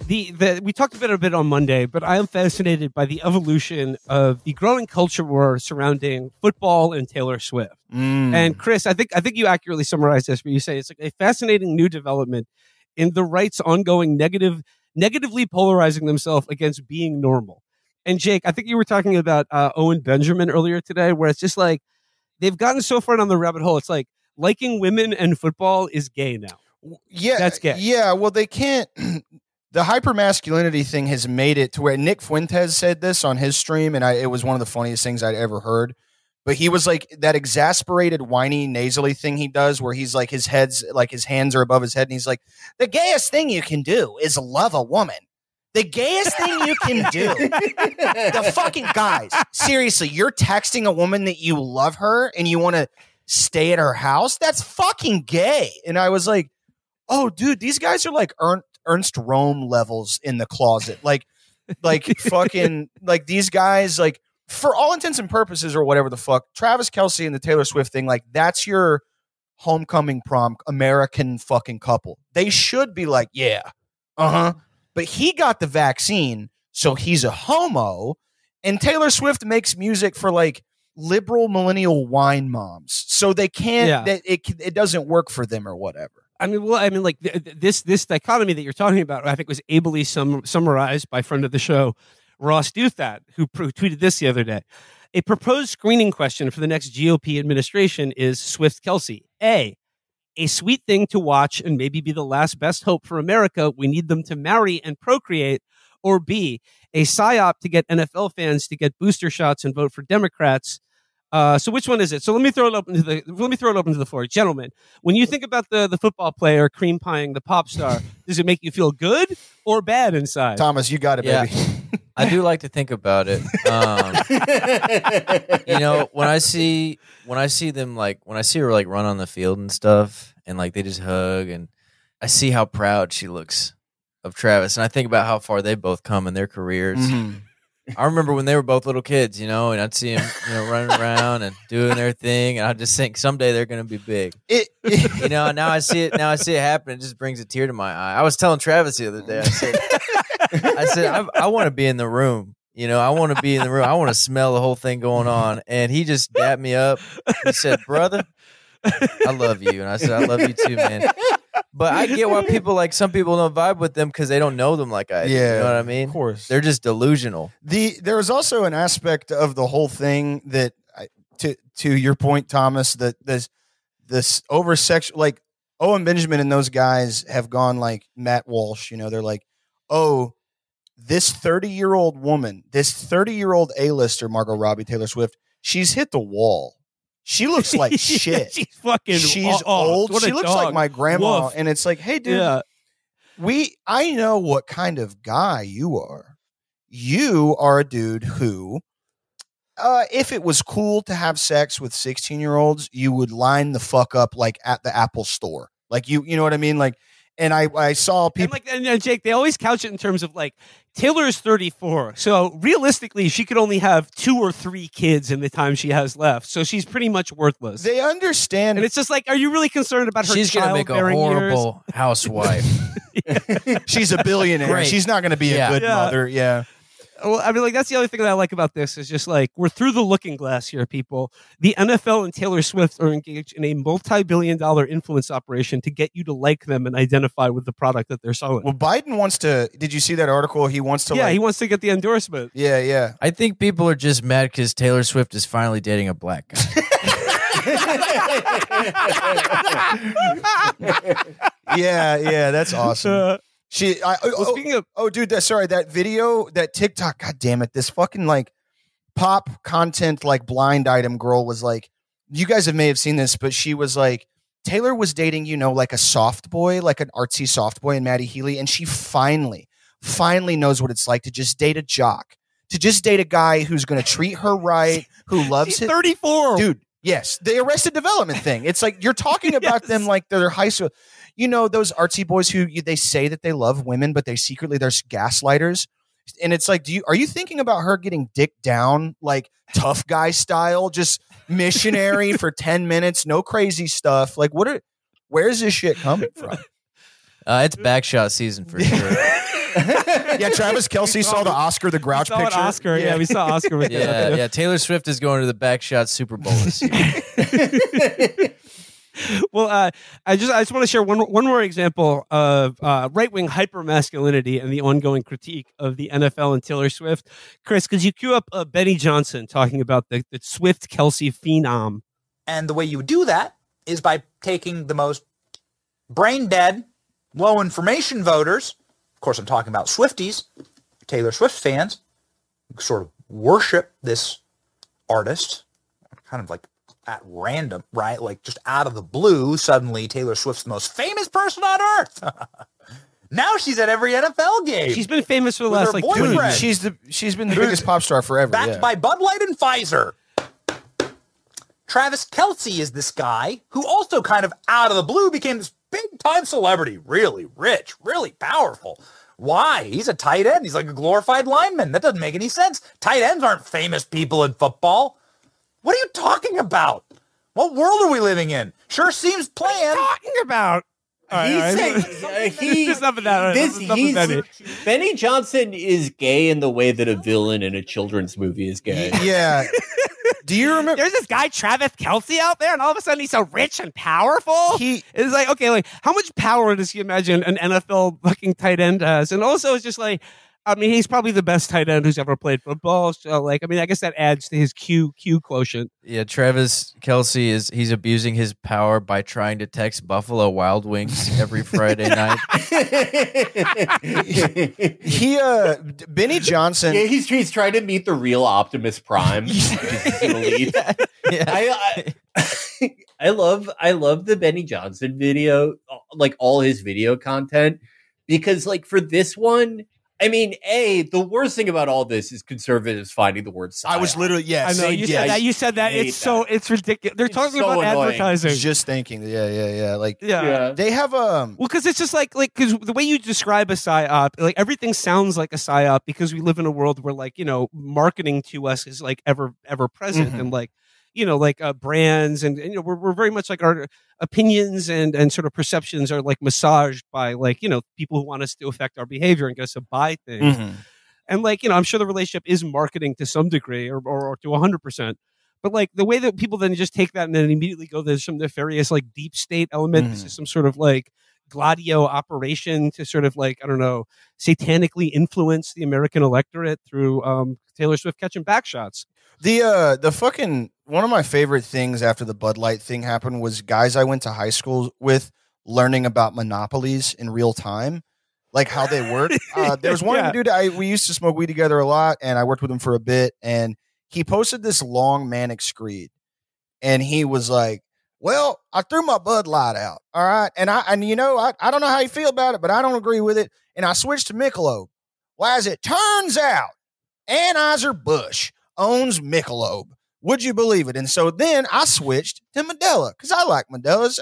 we talked about it a bit on Monday, but I am fascinated by the evolution of the growing culture war surrounding football and Taylor Swift. And Chris, I think you accurately summarized this, where you say it's like a fascinating new development in the right's ongoing negatively polarizing themselves against being normal. And Jake, I think you were talking about Owen Benjamin earlier today, where it's just like they've gotten so far down the rabbit hole. It's like liking women and football is gay now. Yeah, that's gay. Yeah, well, they can't. The hypermasculinity thing has made it to where Nick Fuentes said this on his stream, and it was one of the funniest things I'd ever heard. But he was like that exasperated, whiny, nasally thing he does, where he's like his hands are above his head, and he's like, the gayest thing you can do is love a woman. The gayest thing you can do. The fucking guys. Seriously, you're texting a woman that you love her and you want to stay at her house? That's fucking gay. And I was like, oh, dude, these guys are like Ernst Röhm levels in the closet. Like fucking, like these guys, like for all intents and purposes or whatever the fuck, Travis Kelce and the Taylor Swift thing, like that's your homecoming prom American fucking couple. They should be like, yeah, uh-huh. But he got the vaccine, so he's a homo. And Taylor Swift makes music for like liberal millennial wine moms, so they can't. Yeah. It doesn't work for them or whatever. Like this dichotomy that you're talking about, I think was ably summarized by friend of the show, Ross Douthat, who tweeted this the other day. A proposed screening question for the next GOP administration is Swift-Kelce. A sweet thing to watch and maybe be the last best hope for America. We need them to marry and procreate. Or B, a psyop to get NFL fans to get booster shots and vote for Democrats. So which one is it? So let me throw it open to the floor, gentlemen. When you think about the football player cream pieing the pop star, does it make you feel good or bad inside? Thomas, you got it, baby. I do like to think about it. You know, when I see them, like when I see her like run on the field and stuff, and like they just hug, and I see how proud she looks of Travis, and I think about how far they both come in their careers. Mm-hmm. I remember when they were both little kids, you know, and I'd see them, you know, running around and doing their thing, and I just think someday they're going to be big. You know, now I see it happen. It just brings a tear to my eye. I was telling Travis the other day, I said, I want to be in the room. You know, I want to be in the room. I want to smell the whole thing going on. And he just dapped me up. He said, brother, I love you. And I said, I love you too, man. But I get why some people don't vibe with them because they don't know them like I do. Yeah, you know what I mean? Of course. They're just delusional. There was also an aspect of the whole thing that, to your point, Thomas, that this over-sexual, like Owen Benjamin and those guys have gone like Matt Walsh, you know, they're like, oh, this 30-year-old woman, this 30-year-old A-lister, Margot Robbie, Taylor Swift, she's hit the wall. She looks like shit. She's old. She looks like my grandma. Woof. And it's like, hey, dude, I know what kind of guy you are. You are a dude who, if it was cool to have sex with 16-year-olds, you would line the fuck up like at the Apple store. Like you know what I mean? Like, and I saw people and Jake, they always couch it in terms of like Taylor's 34. So realistically, she could only have 2 or 3 kids in the time she has left. So she's pretty much worthless. They understand. And it's just like, are you really concerned about her She's going to make a horrible housewife. She's a billionaire. Great. She's not going to be a good mother. Yeah. Well, I mean, like, that's the other thing that I like about this is just like, we're through the looking glass here, people. The NFL and Taylor Swift are engaged in a multi-billion-dollar influence operation to get you to like them and identify with the product that they're selling. Well, Biden wants to, did you see that article? He wants to he wants to get the endorsement. Yeah. I think people are just mad because Taylor Swift is finally dating a black guy. Yeah, that's awesome. Speaking of, dude, that video, that TikTok, god damn it, this fucking like pop content, like blind item girl was like, you guys may have seen this, but she was like Taylor was dating, like a soft boy, like an artsy soft boy, and Maddie Healy, and she finally knows what it's like to just date a jock, to just date a guy who's going to treat her right, who loves She's it. 34. Dude, yes, the Arrested Development thing. It's like you're talking about them like they're high school. Those artsy boys who they say that they love women, but they're gaslighters. And it's like, are you thinking about her getting dick down like tough guy style, just missionary for 10 minutes, no crazy stuff? Like, where's this shit coming from? It's backshot season for sure. Yeah, Travis Kelce saw the Oscar the Grouch we saw picture. Oscar. Yeah, we saw Oscar with that. Yeah. Taylor Swift is going to the backshot Super Bowl this year. Well, I just want to share one more example of right-wing hypermasculinity and the ongoing critique of the NFL and Taylor Swift. Chris, could you cue up Benny Johnson talking about the Swift Kelce phenom? And the way you would do that is by taking the most brain-dead, low-information voters. Of course, I'm talking about Swifties, Taylor Swift fans, who sort of worship this artist, kind of like at random, right? Like just out of the blue, suddenly Taylor Swift's the most famous person on earth. Now she's at every NFL game. She's been famous for the With last her like boyfriend. 20 years. She's been the biggest pop star forever. Backed by Bud Light and Pfizer. Travis Kelce is this guy who also kind of out of the blue became this big-time celebrity, really rich, really powerful. Why? He's a tight end. He's like a glorified lineman. That doesn't make any sense. Tight ends aren't famous people in football. What are you talking about? What world are we living in? Sure seems planned. Talking about. He's enough of that. Benny Johnson is gay in the way that a villain in a children's movie is gay. Yeah. Do you remember? There's this guy Travis Kelce out there, and all of a sudden he's so rich and powerful. It's like, okay, like how much power does he imagine an NFL fucking tight end has? And also, it's just like, I mean, he's probably the best tight end who's ever played football. So, like, I mean, I guess that adds to his Q quotient. Yeah, Travis Kelce he's abusing his power by trying to text Buffalo Wild Wings every Friday night. Benny Johnson. Yeah, he's trying to meet the real Optimus Prime. Which is his elite. Yeah. I love the Benny Johnson video, like all his video content, because like for this one, I mean, the worst thing about all this is conservatives finding the word psyop. I was literally, yes. I know, you said that. It's ridiculous. They're talking about annoying. advertising. Just thinking. Yeah. Like, yeah. They have well, because it's just like because the way you describe a psyop, like everything sounds like a psyop because we live in a world where like marketing to us is like ever present and like brands and we're very much like our opinions and sort of perceptions are like massaged by like people who want us to affect our behavior and get us to buy things. And like I'm sure the relationship is marketing to some degree or to 100%. But like the way that people then just take that and then immediately go, there's some nefarious like deep state element. This is some sort of like Gladio operation to sort of like, I don't know, satanically influence the American electorate through Taylor Swift catching back shots. The fucking one of my favorite things after the Bud Light thing happened was guys I went to high school with learning about monopolies in real time, like how they work. There was one dude we used to smoke weed together a lot, and I worked with him for a bit, and he posted this long manic screed, and he was like, "Well, I threw my Bud Light out, all right, and I don't know how you feel about it, but I don't agree with it, and I switched to Michelob. Well, as it turns out, Anheuser-Busch owns Michelob. Would you believe it?" And so then I switched to Modelo because I like Modelo's.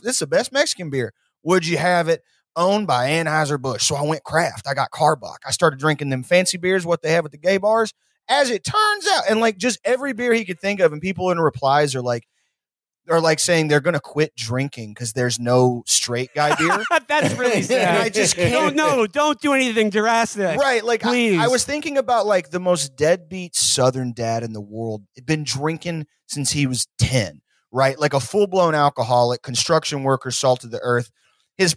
It's the best Mexican beer. Would you have it? Owned by Anheuser-Busch. So I went craft. I got Carbach. I started drinking them fancy beers, what they have at the gay bars. As it turns out, and like just every beer he could think of, and people in replies are like saying they're going to quit drinking because there's no straight guy beer. That's really sad. I just can't. No, don't do anything drastic. Right. Like, please. I was thinking about like the most deadbeat Southern dad in the world. Been drinking since he was 10, right? Like a full-blown alcoholic, construction worker, salt of the earth. His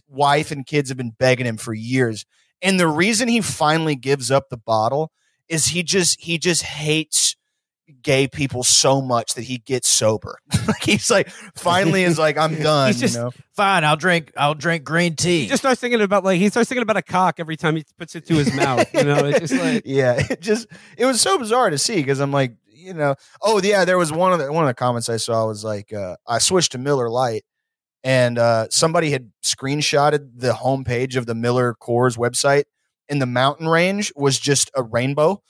wife and kids have been begging him for years. And the reason he finally gives up the bottle is he just hates gay people so much that he gets sober. Like he's like finally is like, I'm done. He's just fine. I'll drink green tea. He just starts thinking about a cock every time he puts it to his mouth. It's just like it was so bizarre to see because I'm like, you know. Oh yeah, there was one of the comments I saw was like, I switched to Miller Lite, and somebody had screenshotted the homepage of the Miller Coors website, and the mountain range was just a rainbow.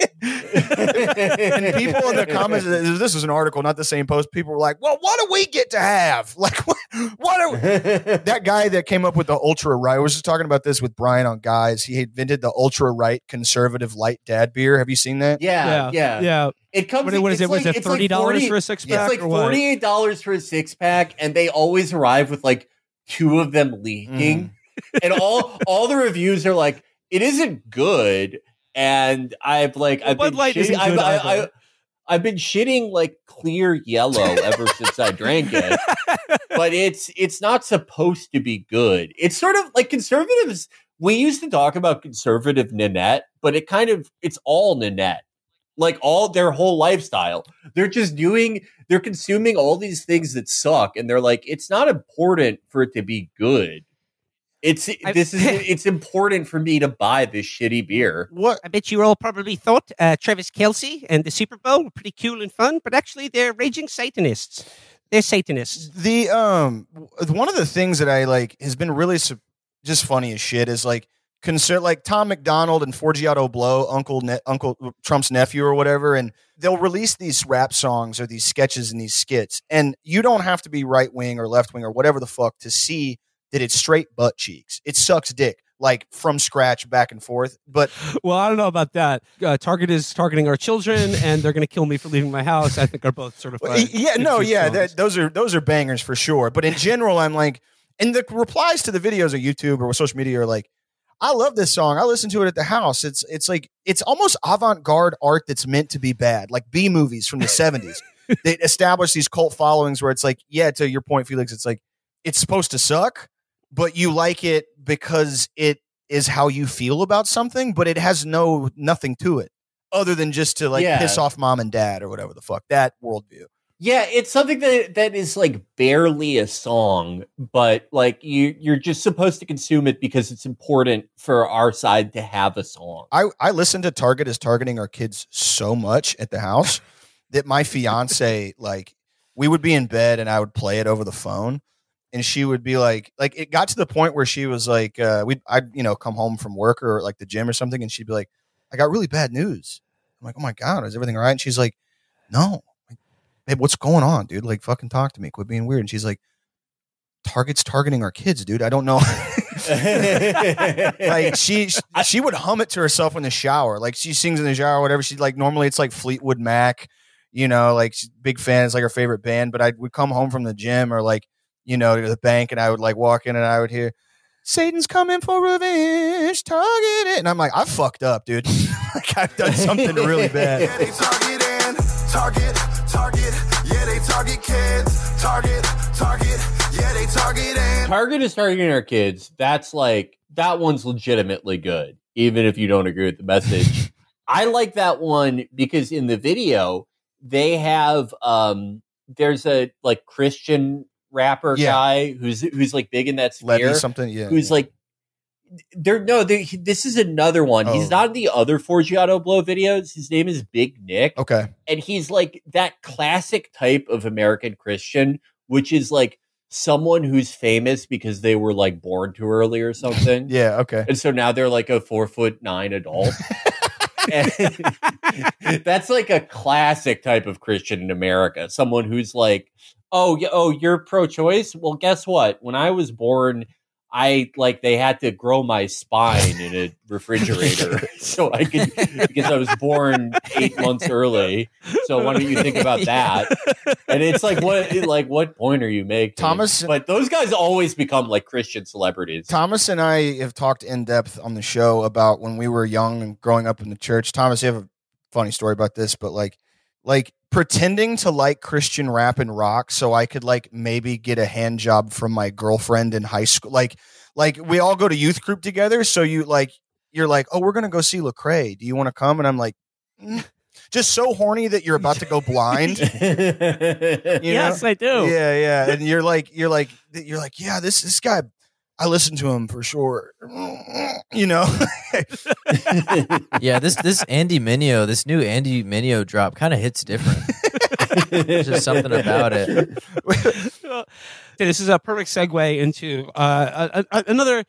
And people in the comments, this was an article, not the same post. People were like, "Well, what do we get to have? Like, what are that guy that came up with the ultra right?" I was just talking about this with Brian on Guys. He invented the ultra right conservative light dad beer. Have you seen that? Yeah. It comes. What is it? Was it $30 for a 6-pack? It's like $48 for a 6-pack, and they always arrive with like 2 of them leaking, and all the reviews are like, "It isn't good." And I've been shitting like clear yellow ever since I drank it. But it's not supposed to be good. It's sort of like conservatives. We used to talk about conservative Nanette, but it's all Nanette. Like all their whole lifestyle. They're consuming all these things that suck, and they're like, it's not important for it to be good. It's important for me to buy this shitty beer. What? I bet you all probably thought Travis Kelce and the Super Bowl were pretty cool and fun, but actually they're raging Satanists. They're Satanists. The one of the things that I like has been really just funny as shit is like like Tom McDonald and Forgiato Blow, Uncle Trump's nephew or whatever, and they'll release these rap songs or these sketches and these skits, and you don't have to be right wing or left wing or whatever the fuck to see that it's straight butt cheeks. It sucks dick, like from scratch, back and forth. But well, I don't know about that. Target is targeting our children, and they're going to kill me for leaving my house. I think are both sort of those are bangers for sure. But in general, I'm like, and the replies to the videos on YouTube or social media are like, I love this song. I listen to it at the house. It's like it's almost avant-garde art that's meant to be bad, like B movies from the 70s. They establish these cult followings where it's like, yeah, to your point, Felix, it's like it's supposed to suck, but you like it because it is how you feel about something, but it has nothing to it other than just to piss off mom and dad or whatever the fuck, that worldview. Yeah, it's something that is like barely a song, but like you're just supposed to consume it because it's important for our side to have a song. I listen to Target is targeting our kids so much at the house that my fiance, like, we would be in bed and I would play it over the phone. And she would be like it got to the point where she was like, I'd come home from work or like the gym or something, and she'd be like, I got really bad news. I'm like, oh my God, is everything all right? And she's like, no, babe, what's going on, dude? Like, fucking talk to me, quit being weird. And she's like, Target's targeting our kids, dude. I don't know. Like she would hum it to herself in the shower. Like she sings in the shower or whatever. She's like, normally it's like Fleetwood Mac, like she's a big fan. It's like her favorite band. But I would come home from the gym or like, to the bank, and I would like walk in and I would hear Satan's coming for revenge, target it. And I'm like, I fucked up, dude. Like I've done something really bad. Yeah, they target. Yeah, they target kids. Target. Yeah, they target and Target is targeting our kids. That's like, that one's legitimately good, even if you don't agree with the message. I like that one because in the video they have there's a like Christian rapper guy who's like big in that sphere. Levy something, who's like this is another one. Oh. He's not in the other Forgiato Blow videos. His name is Big Nick. Okay. And he's like that classic type of American Christian, which is like someone who's famous because they were like born too early or something. Yeah, okay. And so now they're like a 4'9" adult. And that's like a classic type of Christian in America. Someone who's like, oh, you're pro-choice? Well, guess what? When I was born, they had to grow my spine in a refrigerator so I could, because I was born 8 months early. So why don't you think about that? And it's like, what point are you making? Thomas, but those guys always become like Christian celebrities. Thomas and I have talked in depth on the show about when we were young and growing up in the church. Thomas, you have a funny story about this, but like pretending to like Christian rap and rock so I could like maybe get a hand job from my girlfriend in high school. Like we all go to youth group together. So you're like, oh, we're going to go see Lecrae. Do you want to come? And I'm like, just so horny that you're about to go blind. Yes, I do. Yeah. And you're like, yeah, this guy, I listen to him for sure. You know? Yeah, this this new Andy Mineo drop kind of hits different. There's just something about it. This is a perfect segue into another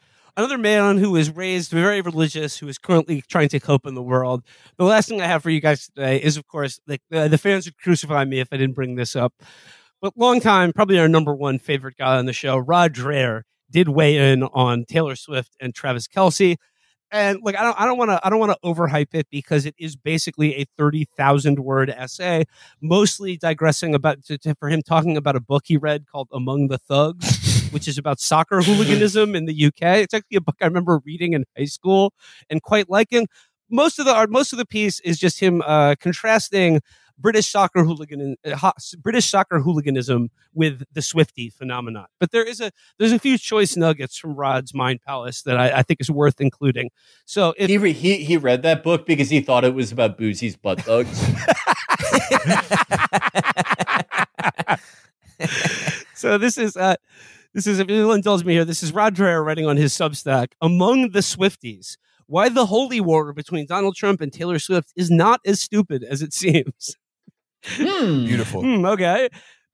man who was raised very religious, who is currently trying to cope in the world. The last thing I have for you guys today is, of course, the fans would crucify me if I didn't bring this up. But long time, probably our number one favorite guy on the show, Rod Dreher, did weigh in on Taylor Swift and Travis Kelce. And like, I don't want to overhype it, because it is basically a 30,000 word essay, mostly digressing about for him talking about a book he read called Among the Thugs, which is about soccer hooliganism in the UK. It's actually a book I remember reading in high school and quite liking. Most of the piece is just him contrasting British soccer hooliganism with the Swiftie phenomenon. But there's a few choice nuggets from Rod's Mind Palace that I think is worth including. So he read that book because he thought it was about Boosie's butt thugs. So this is if you'll indulge me here, this is Rod Dreher writing on his Substack, Among the Swifties, why the holy war between Donald Trump and Taylor Swift is not as stupid as it seems. Beautiful. Okay.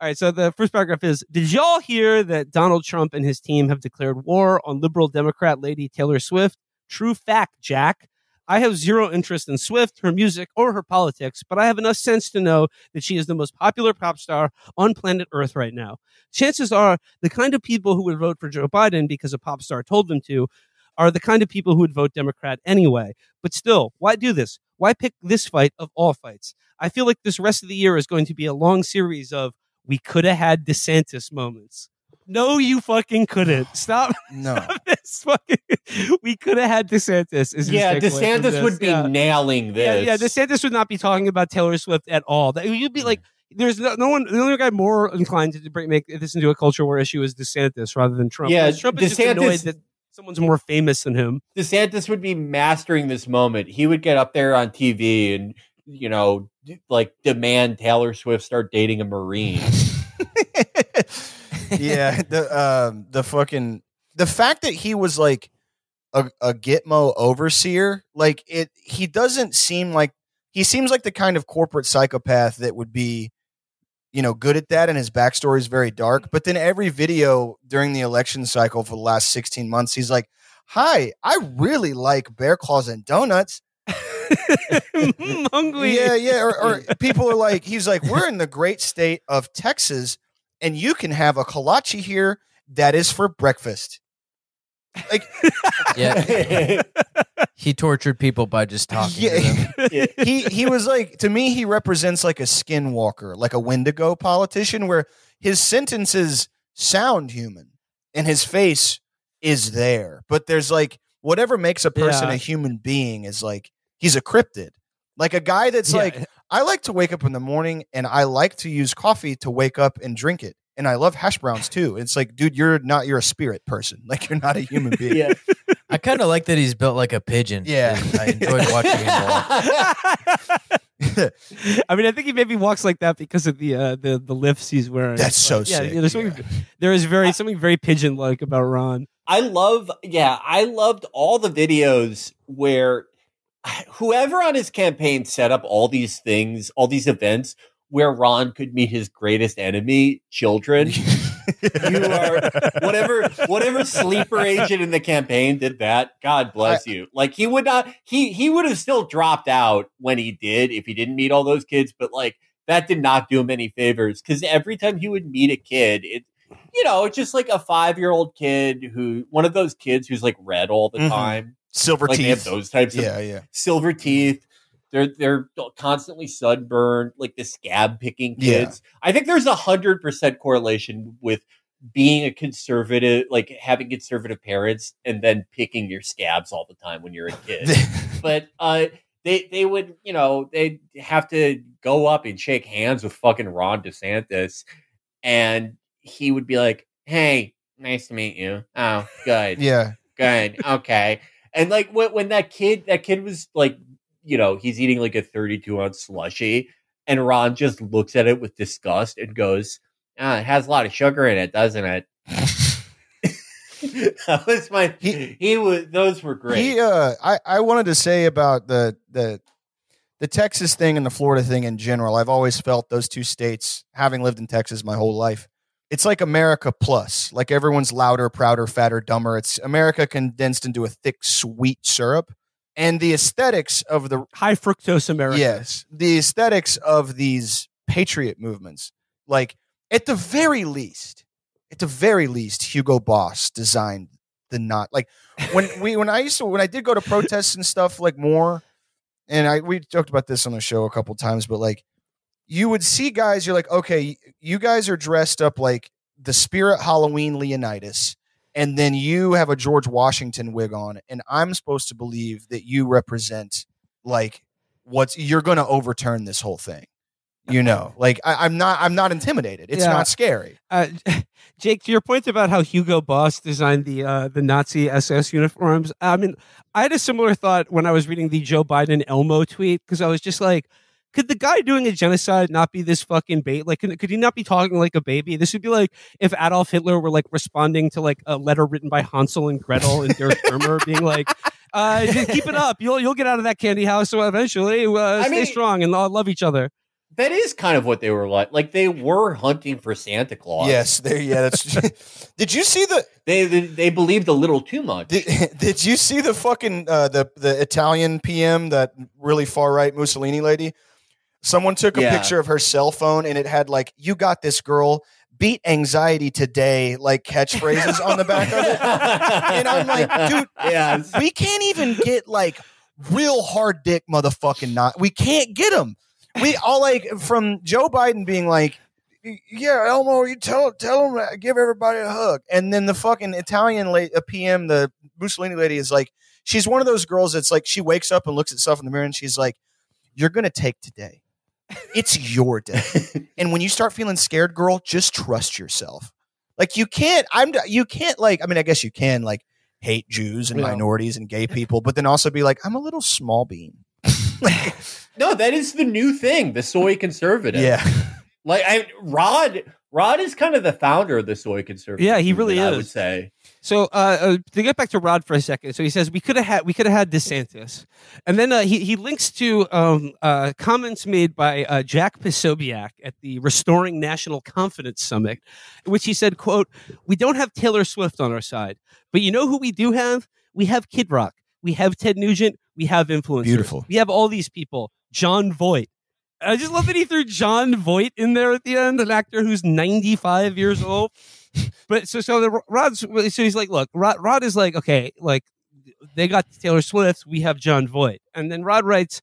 All right. So the first paragraph is, did y'all hear that Donald Trump and his team have declared war on liberal Democrat lady Taylor Swift? True fact, Jack. I have zero interest in Swift, her music, or her politics, but I have enough sense to know that she is the most popular pop star on planet Earth right now. Chances are the kind of people who would vote for Joe Biden because a pop star told them to are the kind of people who would vote Democrat anyway. But still, why do this? Why pick this fight of all fights? I feel like this rest of the year is going to be a long series of we could have had DeSantis moments. No, you fucking couldn't. Stop. No. Stop this fucking. We could have had DeSantis. DeSantis would be nailing this. Yeah, DeSantis would not be talking about Taylor Swift at all. You'd be like, there's no one. The only guy more inclined to make this into a culture war issue is DeSantis rather than Trump. Yeah, Trump is just annoyed that someone's more famous than him. DeSantis would be mastering this moment. He would get up there on TV and, you know, like demand Taylor Swift start dating a Marine. Yeah, the fact that he was like a Gitmo overseer, like he doesn't seem like, he seems like the kind of corporate psychopath that would be, you know, good at that, and his backstory is very dark. But then every video during the election cycle for the last 16 months, he's like, "Hi, I really like bear claws and donuts." Hungry. Yeah. Or people are like, he's like, "We're in the great state of Texas, and you can have a kolache here that is for breakfast." Like, yeah, he tortured people by just talking to them. He was like, to me, he represents like a skinwalker, like a Wendigo politician, where his sentences sound human and his face is there, but there's like whatever makes a person a human being is like he's a cryptid, like a guy that's like, I like to wake up in the morning and I like to use coffee to wake up and drink it. And I love hash browns too. It's like, dude, you're a spirit person. Like, you're not a human being. Yeah. I kind of like that he's built like a pigeon. Yeah. I enjoyed watching him walk. I mean, I think he maybe walks like that because of the lifts he's wearing. That's so sick. Yeah, there is something very pigeon-like about Ron. I loved all the videos where whoever on his campaign set up all these things, all these events where Ron could meet his greatest enemy, children. You are whatever sleeper agent in the campaign did that. God bless you. Like, he would not. He would have still dropped out when he did if he didn't meet all those kids. But like, that did not do him any favors, because every time he would meet a kid, it's just like a 5-year-old kid one of those kids who's like red all the time, silver teeth. They have those types of silver teeth. They're constantly sunburned, like the scab picking kids. Yeah. I think there's 100% correlation with being a conservative, like having conservative parents and then picking your scabs all the time when you're a kid. But they would, they'd have to go up and shake hands with fucking Ron DeSantis, and he would be like, "Hey, nice to meet you. Oh, good. Yeah, good. Okay." And like when that kid was like, he's eating like a 32-ounce slushie, and Ron just looks at it with disgust and goes, "It has a lot of sugar in it, doesn't it?" That was my. He was. Those were great. I wanted to say about the Texas thing and the Florida thing in general. I've always felt those two states, having lived in Texas my whole life, it's like America plus. Like everyone's louder, prouder, fatter, dumber. It's America condensed into a thick, sweet syrup. And the aesthetics of the high fructose America. Yes, the aesthetics of these patriot movements, like at the very least, Hugo Boss designed the knot. Like when I did go to protests and stuff like more, and we talked about this on the show a couple times, but like you would see guys, you're like, okay, you guys are dressed up like the Spirit Halloween Leonidas. And then you have a George Washington wig on, and I'm supposed to believe that you represent like you're going to overturn this whole thing. You know, like I'm not intimidated. It's not scary. Jake, to your point about how Hugo Boss designed the Nazi SS uniforms, I mean, I had a similar thought when I was reading the Joe Biden Elmo tweet, because I was just like, could the guy doing a genocide not be this fucking bait? Like, could he not be talking like a baby? This would be like if Adolf Hitler were like responding to like a letter written by Hansel and Gretel and Der Stürmer being like, keep it up. You'll get out of that candy house eventually. Stay strong and love each other. That is kind of what they were like. Like they were hunting for Santa Claus. Yes, that's. Did you see the? They believed a little too much. Did you see the fucking the Italian PM, that really far right Mussolini lady? Someone took a picture of her cell phone and it had like, "You got this, girl. Beat anxiety today," like catchphrases on the back of it. And I'm like, dude, we can't even get like real hard dick motherfucking we can't get them. We all like from Joe Biden being like, "Yeah, Elmo, you tell him, give everybody a hug," and then the fucking Italian PM, the Mussolini lady, is like, she's one of those girls that's like, she wakes up and looks at herself in the mirror and she's like, "You're gonna take today. It's your day. And when you start feeling scared, girl, just trust yourself. Like you can't like, I mean, I guess you can like hate Jews and minorities and gay people, but then also be like, I'm a little small bean." No, that is the new thing, the soy conservative. Yeah. Like Rod is kind of the founder of the soy conservative. Yeah, he really is. I would say. So to get back to Rod for a second, so he says we could have had DeSantis, and then he links to comments made by Jack Posobiec at the Restoring National Confidence Summit, in which he said, "quote We don't have Taylor Swift on our side, but you know who we do have? We have Kid Rock, we have Ted Nugent, we have influencers. Beautiful. We have all these people. John Voight." I just love that he threw John Voight in there at the end, an actor who's 95 years old. But so he's like, look, Rod is like, okay, like they got Taylor Swift, we have John Voight. And then Rod writes,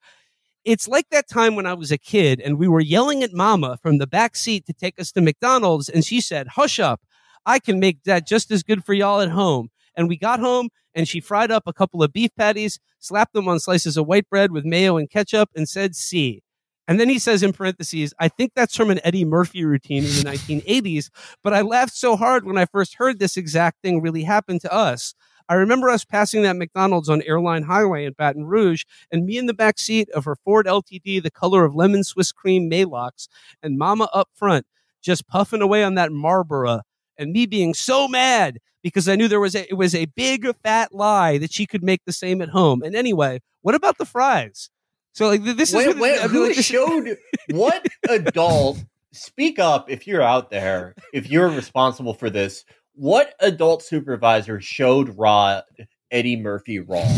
"It's like that time when I was a kid and we were yelling at mama from the back seat to take us to McDonald's. And she said, 'Hush up. I can make that just as good for y'all at home.' And we got home and she fried up a couple of beef patties, slapped them on slices of white bread with mayo and ketchup and said, 'See.' And then he says in parentheses, 'I think that's from an Eddie Murphy routine in the 1980s, but I laughed so hard when I first heard this exact thing really happened to us. I remember us passing that McDonald's on Airline Highway in Baton Rouge, and me in the back seat of her Ford LTD, the color of lemon Swiss cream Maylocks, and mama up front, just puffing away on that Marlboro, and me being so mad because I knew it was a big fat lie that she could make the same at home. And anyway, what about the fries?'" So like this is who showed what adult, speak up if you're out there, if you're responsible for this, what adult supervisor showed Rod Eddie Murphy wrong?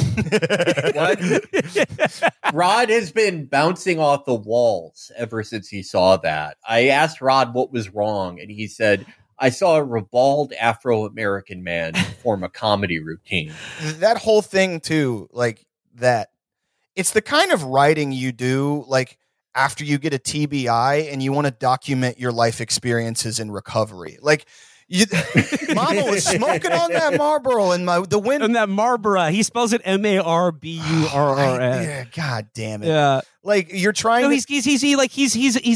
Rod has been bouncing off the walls ever since he saw that. I asked Rod what was wrong, and he said, "I saw a ribald Afro-American man perform a comedy routine." That whole thing too, like that. It's the kind of writing you do, like after you get a TBI and you want to document your life experiences in recovery. Like, mama was smoking on that Marlboro in the wind. And that Marlboro, he spells it Marburr. Yeah, God damn it. Yeah, like you're trying. No, he's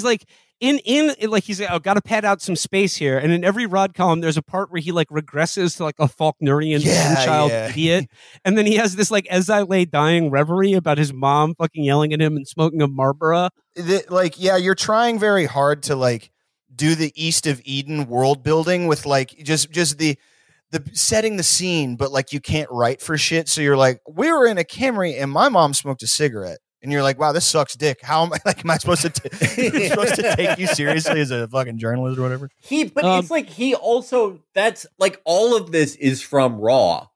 like. In like he's like, "Oh, got to pad out some space here," and in every Rod column, there's a part where he like regresses to like a Faulknerian child idiot, and then he has this like as I lay dying reverie about his mom fucking yelling at him and smoking a Marlboro. You're trying very hard to like do the East of Eden world building with like just the the setting the scene, but like you can't write for shit. So you're like, we were in a Camry and my mom smoked a cigarette. And you're like, wow, this sucks dick. How am I like, am I supposed to take you seriously as a fucking journalist or whatever? It's like he also, that's like all of this is from Raw.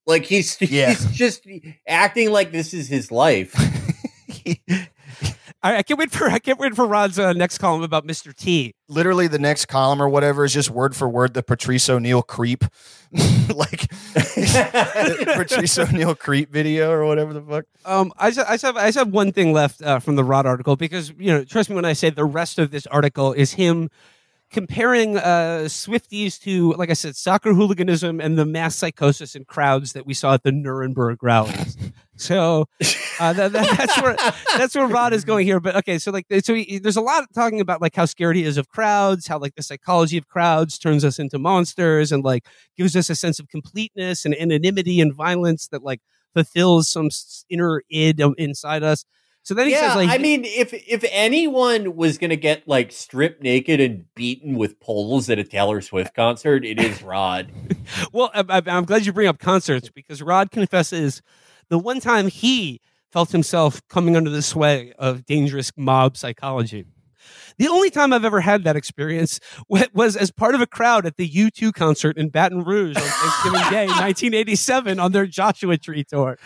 Like he's just acting like this is his life. I can't wait for Rod's next column about Mr. T. Literally, the next column or whatever is just word for word the Patrice O'Neill creep, like the Patrice O'Neill creep video or whatever the fuck. I just have one thing left from the Rod article, because trust me when I say the rest of this article is him comparing Swifties to, like I said, soccer hooliganism and the mass psychosis in crowds that we saw at the Nuremberg rallies. So that's where Rod is going here. But okay, so there's a lot talking about like how scared he is of crowds, how like the psychology of crowds turns us into monsters and like gives us a sense of completeness and anonymity and violence that like fulfills some inner id inside us. So then he says, like, I mean, if anyone was going to get like stripped naked and beaten with poles at a Taylor Swift concert, it is Rod. Well, I'm glad you bring up concerts, because Rod confesses the one time he felt himself coming under the sway of dangerous mob psychology. The only time I've ever had that experience was as part of a crowd at the U2 concert in Baton Rouge on Thanksgiving Day, 1987, on their Joshua Tree tour.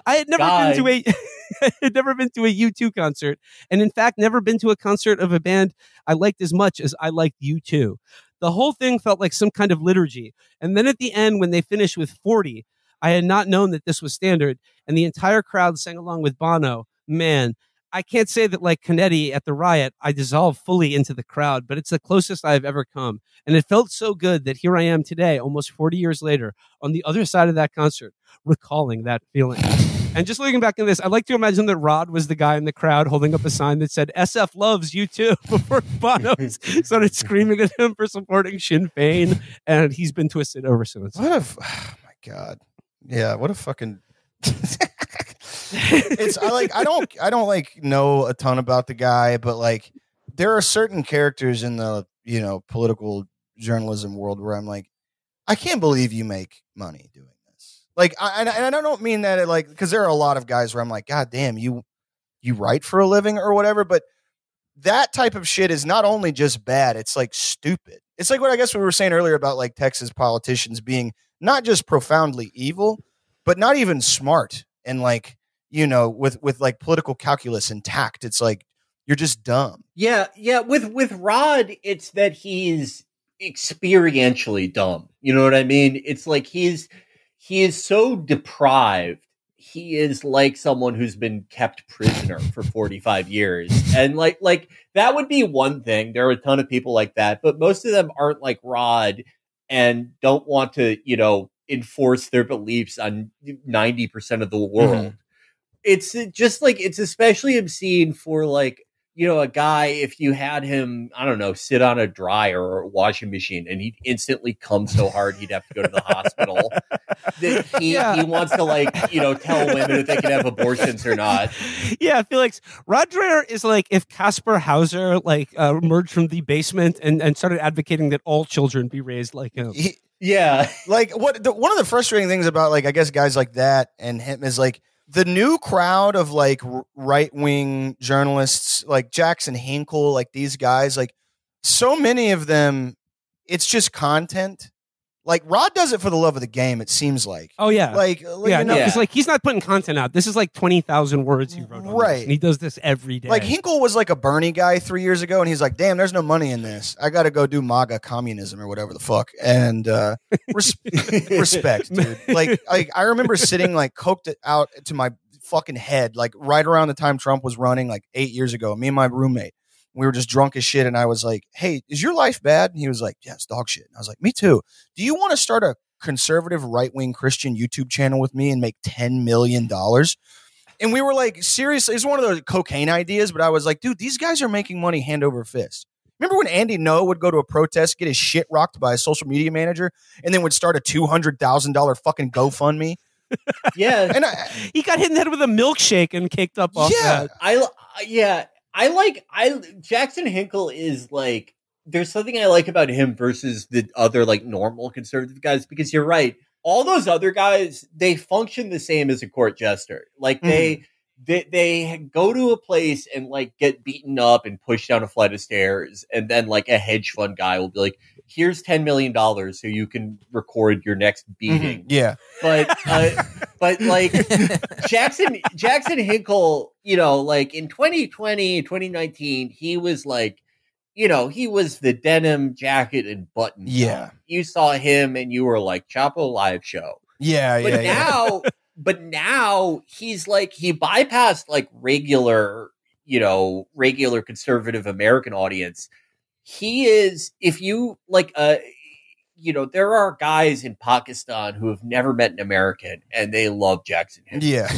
I had never been to a U2 concert, and in fact, never been to a concert of a band I liked as much as I liked U2. The whole thing felt like some kind of liturgy. And then at the end, when they finished with 40, I had not known that this was standard, and the entire crowd sang along with Bono. Man, I can't say that like Canetti at the riot, I dissolved fully into the crowd, but it's the closest I've ever come. And it felt so good that here I am today, almost 40 years later, on the other side of that concert, recalling that feeling. And just looking back at this, I'd like to imagine that Rod was the guy in the crowd holding up a sign that said, SF loves you too, before Bono started screaming at him for supporting Sinn Féin. And he's been twisted ever since. Oh my God. Yeah, what a fucking... I don't like know a ton about the guy, but like there are certain characters in the political journalism world where I'm like, I can't believe you make money doing this. Like, I don't mean that because there are a lot of guys where I'm like, God damn, you write for a living or whatever, but that type of shit is not only just bad, it's like stupid. It's like what I guess we were saying earlier about like Texas politicians being not just profoundly evil, but not even smart and like, with like political calculus and tact. It's like, you're just dumb. Yeah. With Rod, it's that he's experientially dumb. You know what I mean? It's like he is so deprived. He is like someone who's been kept prisoner for 45 years. And like that would be one thing. There are a ton of people like that, but most of them aren't like Rod and don't want to, enforce their beliefs on 90% of the world. Mm-hmm. It's just like, it's especially obscene for like, a guy, if you had him, I don't know, sit on a dryer or a washing machine and he'd instantly come so hard he'd have to go to the hospital. That he wants to like, tell women if they can have abortions or not. Yeah, I feel like Rod Dreher is like if Kaspar Hauser emerged from the basement and started advocating that all children be raised like him. Yeah. Like one of the frustrating things about like, I guess guys like that and him is like, the new crowd of like right-wing journalists like Jackson Hinkle, like these guys, like so many of them, it's just content. Like Rod does it for the love of the game, it seems like. Oh yeah. Because like he's not putting content out. This is like 20,000 words he wrote on right. This, and he does this every day. Like Hinkle was like a Bernie guy 3 years ago, and he's like, damn, there's no money in this. I got to go do MAGA communism or whatever the fuck. And respect, dude. Like I remember sitting like coked out to my fucking head, like right around the time Trump was running, like 8 years ago. Me and my roommate, we were just drunk as shit, and I was like, hey, is your life bad? And he was like, yeah, it's dog shit. And I was like, me too. Do you want to start a conservative right-wing Christian YouTube channel with me and make $10 million? And we were like, seriously, it's one of those cocaine ideas, but I was like, dude, these guys are making money hand over fist. Remember when Andy Ngo would go to a protest, get his shit rocked by a social media manager, and then would start a $200,000 fucking GoFundMe? Yeah. And he got hit in the head with a milkshake and kicked up off that. Jackson Hinkle is like there's something I like about him versus the other like normal conservative guys, because you're right. All those other guys, they function the same as a court jester. Like they go to a place and like get beaten up and pushed down a flight of stairs, and then like a hedge fund guy will be like, "Here's $10 million so you can record your next beating." Yeah, but like Jackson Hinkle, you know, like in 2020, 2019, he was like, you know, he was the denim jacket and button. Yeah. You saw him and you were like, Chapo live show. Yeah, But now, but now he's like, he bypassed like regular conservative American audience. He is, if you like, you know, there are guys in Pakistan who have never met an American and they love Jackson Hinkle. Yeah.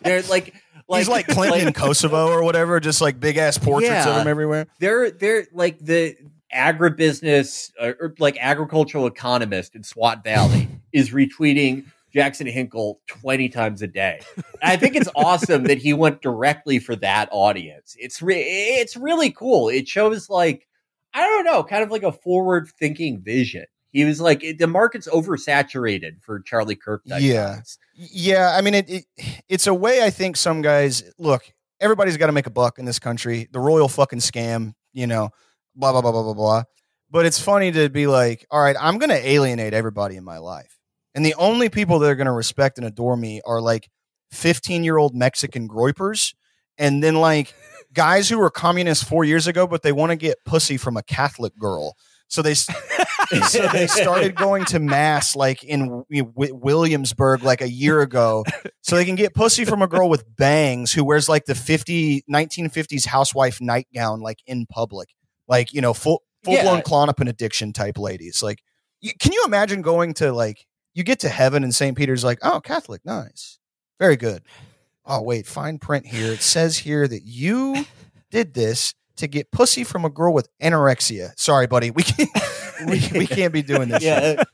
They're like, he's like Clinton in Kosovo or whatever, just like big ass portraits of him everywhere. They're like the agribusiness or like agricultural economist in Swat Valley is retweeting Jackson Hinkle 20 times a day. And I think it's awesome that he went directly for that audience. It's really cool. It shows like, I don't know, kind of like a forward thinking vision. He was like, the market's oversaturated for Charlie Kirk type guys. Yeah, I mean, it's a way I think some guys, look, everybody's got to make a buck in this country. The royal fucking scam, you know, blah, blah, blah, blah, blah, blah. But it's funny to be like, all right, I'm going to alienate everybody in my life. And the only people that are going to respect and adore me are like 15-year-old Mexican groypers. And then like guys who were communists 4 years ago, but they want to get pussy from a Catholic girl. So they started going to mass like in Williamsburg like a year ago, so they can get pussy from a girl with bangs who wears like the 1950s housewife nightgown like in public, like, you know, full blown Klonopin addiction type ladies. Like, can you imagine going to like, you get to heaven and St. Peter's like, oh, Catholic, nice, very good. Oh wait, fine print here. It says here that you did this to get pussy from a girl with anorexia. Sorry, buddy. We can't be doing this. Yeah. Shit.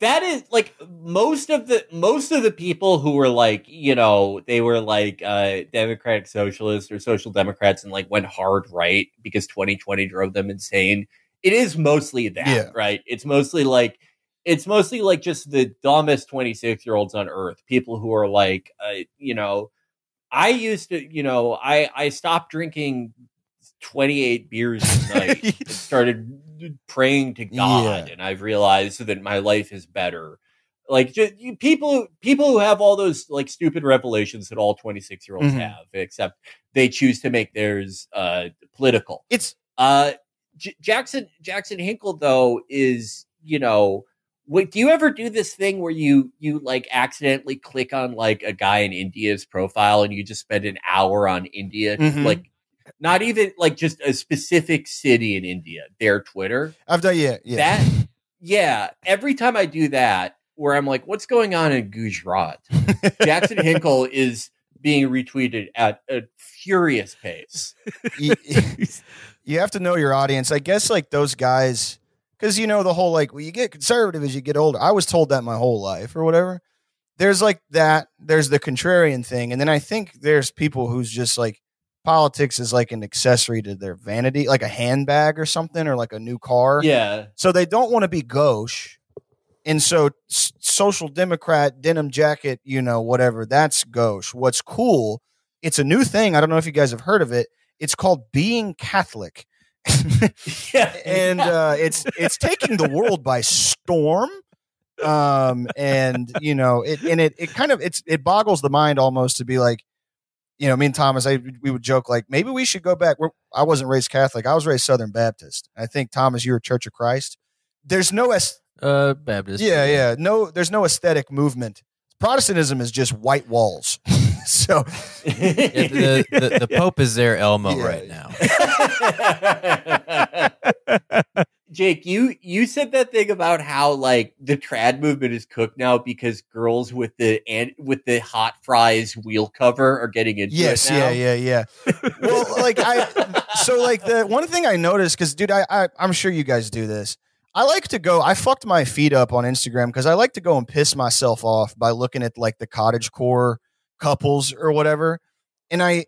That is like most of the people who were like, you know, they were like democratic socialists or social democrats and like went hard right because 2020 drove them insane. It is mostly that, right? It's mostly like just the dumbest 26-year-olds on earth. People who are like, you know, I used to, you know, I stopped drinking 28 beers a night and started praying to God, and I've realized that my life is better. Like just, people who have all those like stupid revelations that all 26-year-olds have, except they choose to make theirs political. It's Jackson Hinkle though is, you know, do you ever do this thing where you like accidentally click on like a guy in India's profile and you just spend an hour on India, like not even like just a specific city in India, their Twitter? I've done, Every time I do that, where I'm like, what's going on in Gujarat? Jackson Hinkle is being retweeted at a furious pace. You have to know your audience. I guess like those guys, because you know the whole like, well, you get conservative as you get older. I was told that my whole life or whatever. There's like that. There's the contrarian thing. And then I think there's people who's just like, politics is like an accessory to their vanity, like a handbag or something, or like a new car. Yeah. So they don't want to be gauche. And so social democrat, denim jacket, you know, whatever, that's gauche. What's cool, it's a new thing. I don't know if you guys have heard of it. It's called being Catholic. And it's taking the world by storm. And you know, it boggles the mind almost to be like, you know, me and Thomas, we would joke like, maybe we should go back. I wasn't raised Catholic. I was raised Southern Baptist. I think, Thomas, you were Church of Christ. There's no Baptist. Yeah. No, there's no aesthetic movement. Protestantism is just white walls. So the Pope is their Elmo right now. Jake, you said that thing about how like the trad movement is cooked now because girls with the hot fries wheel cover are getting into it now. Yeah. Well, like the one thing I noticed, because dude, I'm sure you guys do this. I fucked my feet up on Instagram because I like to go and piss myself off by looking at like the cottagecore couples or whatever. And I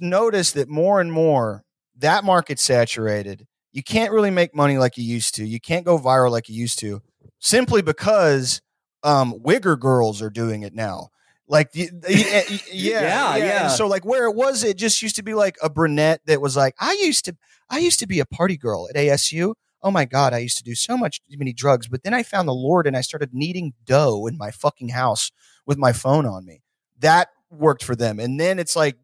noticed that more and more that market's saturated. you can't really make money like you used to. You can't go viral like you used to, simply because wigger girls are doing it now. Like, yeah. And so, like, where it just used to be like a brunette that was like, I used to be a party girl at ASU. Oh my God, I used to do so many drugs, but then I found the Lord and I started kneading dough in my fucking house with my phone on me. That worked for them. And then it's like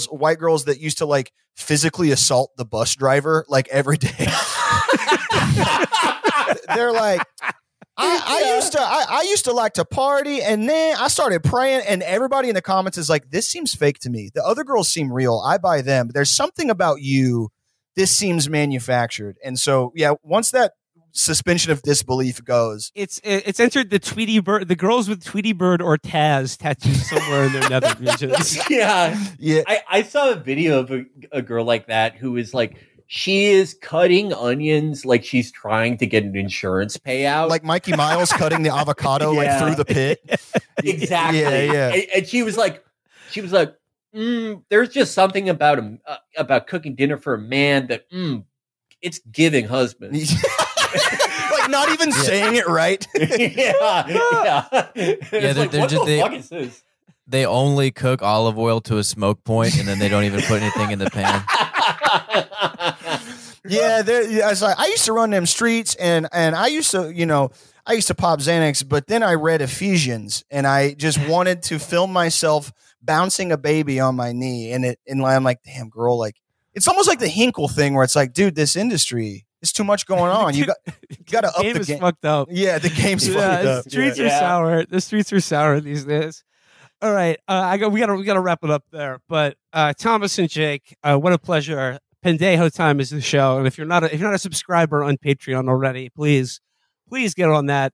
white girls that used to like physically assault the bus driver like every day. They're like, I used to like to party, and then I started praying, and everybody in the comments is like, this seems fake to me. The other girls seem real. I buy them. But there's something about you. This seems manufactured. And so, yeah, once that suspension of disbelief goes, it's entered the Tweety Bird, the girls with Tweety Bird or Taz tattooed somewhere in their nether regions. Yeah. I saw a video of a girl like that who is like, she is cutting onions like she's trying to get an insurance payout. Like Mikey Miles cutting the avocado like through the pit. Exactly. Yeah. And she was like, there's just something about cooking dinner for a man that it's giving husband. Like not even saying it right. Yeah. What the fuck is this? They only cook olive oil to a smoke point, and then they don't even put anything in the pan. I used to run them streets, and I used to, I used to pop Xanax, but then I read Ephesians, and I just wanted to film myself bouncing a baby on my knee, and I'm like, damn, girl, like it's almost like the Hinkle thing, where it's like, dude, this industry. There's too much going on. You got to up the game. The game is fucked up. Yeah, the game's fucked up. The streets are sour. The streets are sour these days. All right, we gotta wrap it up there. But Thomas and Jake, what a pleasure. Pendejo Time is the show, and if you're not a subscriber on Patreon already, please get on that.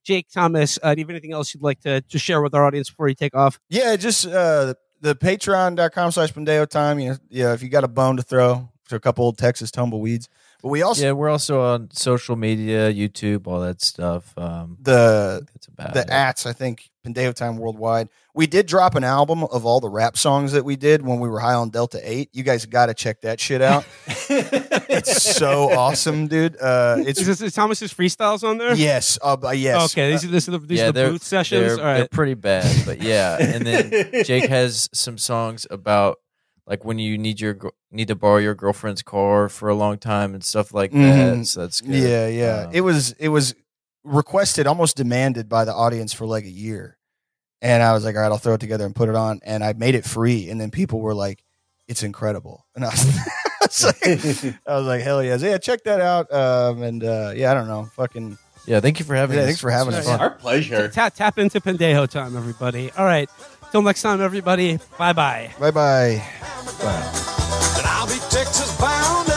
Jake, Thomas, do you have anything else you'd like to share with our audience before you take off? Yeah, just the patreon.com/Pendejo Time. If you got a bone to throw to a couple old Texas tumbleweeds. But we're also on social media, YouTube, all that stuff. That's about the ats, I think, Pendejo Time Worldwide. We did drop an album of all the rap songs that we did when we were high on Delta 8. You guys got to check that shit out. It's so awesome, dude. Is Thomas's freestyles on there? Yes. Yes. Okay, these are the booth sessions. All right. They're pretty bad, but yeah. And then Jake has some songs about like when you need to borrow your girlfriend's car for a long time and stuff like that. So that's good. Yeah. It was requested, almost demanded by the audience for like a year. And I was like, all right, I'll throw it together and put it on. And I made it free. And then people were like, it's incredible. And I was like, hell yes. Yeah, check that out. I don't know. Fucking. Yeah, thank you for having us. Thanks for having us. Our pleasure. Tap into Pendejo Time, everybody. All right. Till next time, everybody. Bye-bye. Bye-bye. And I'll be Texas bound.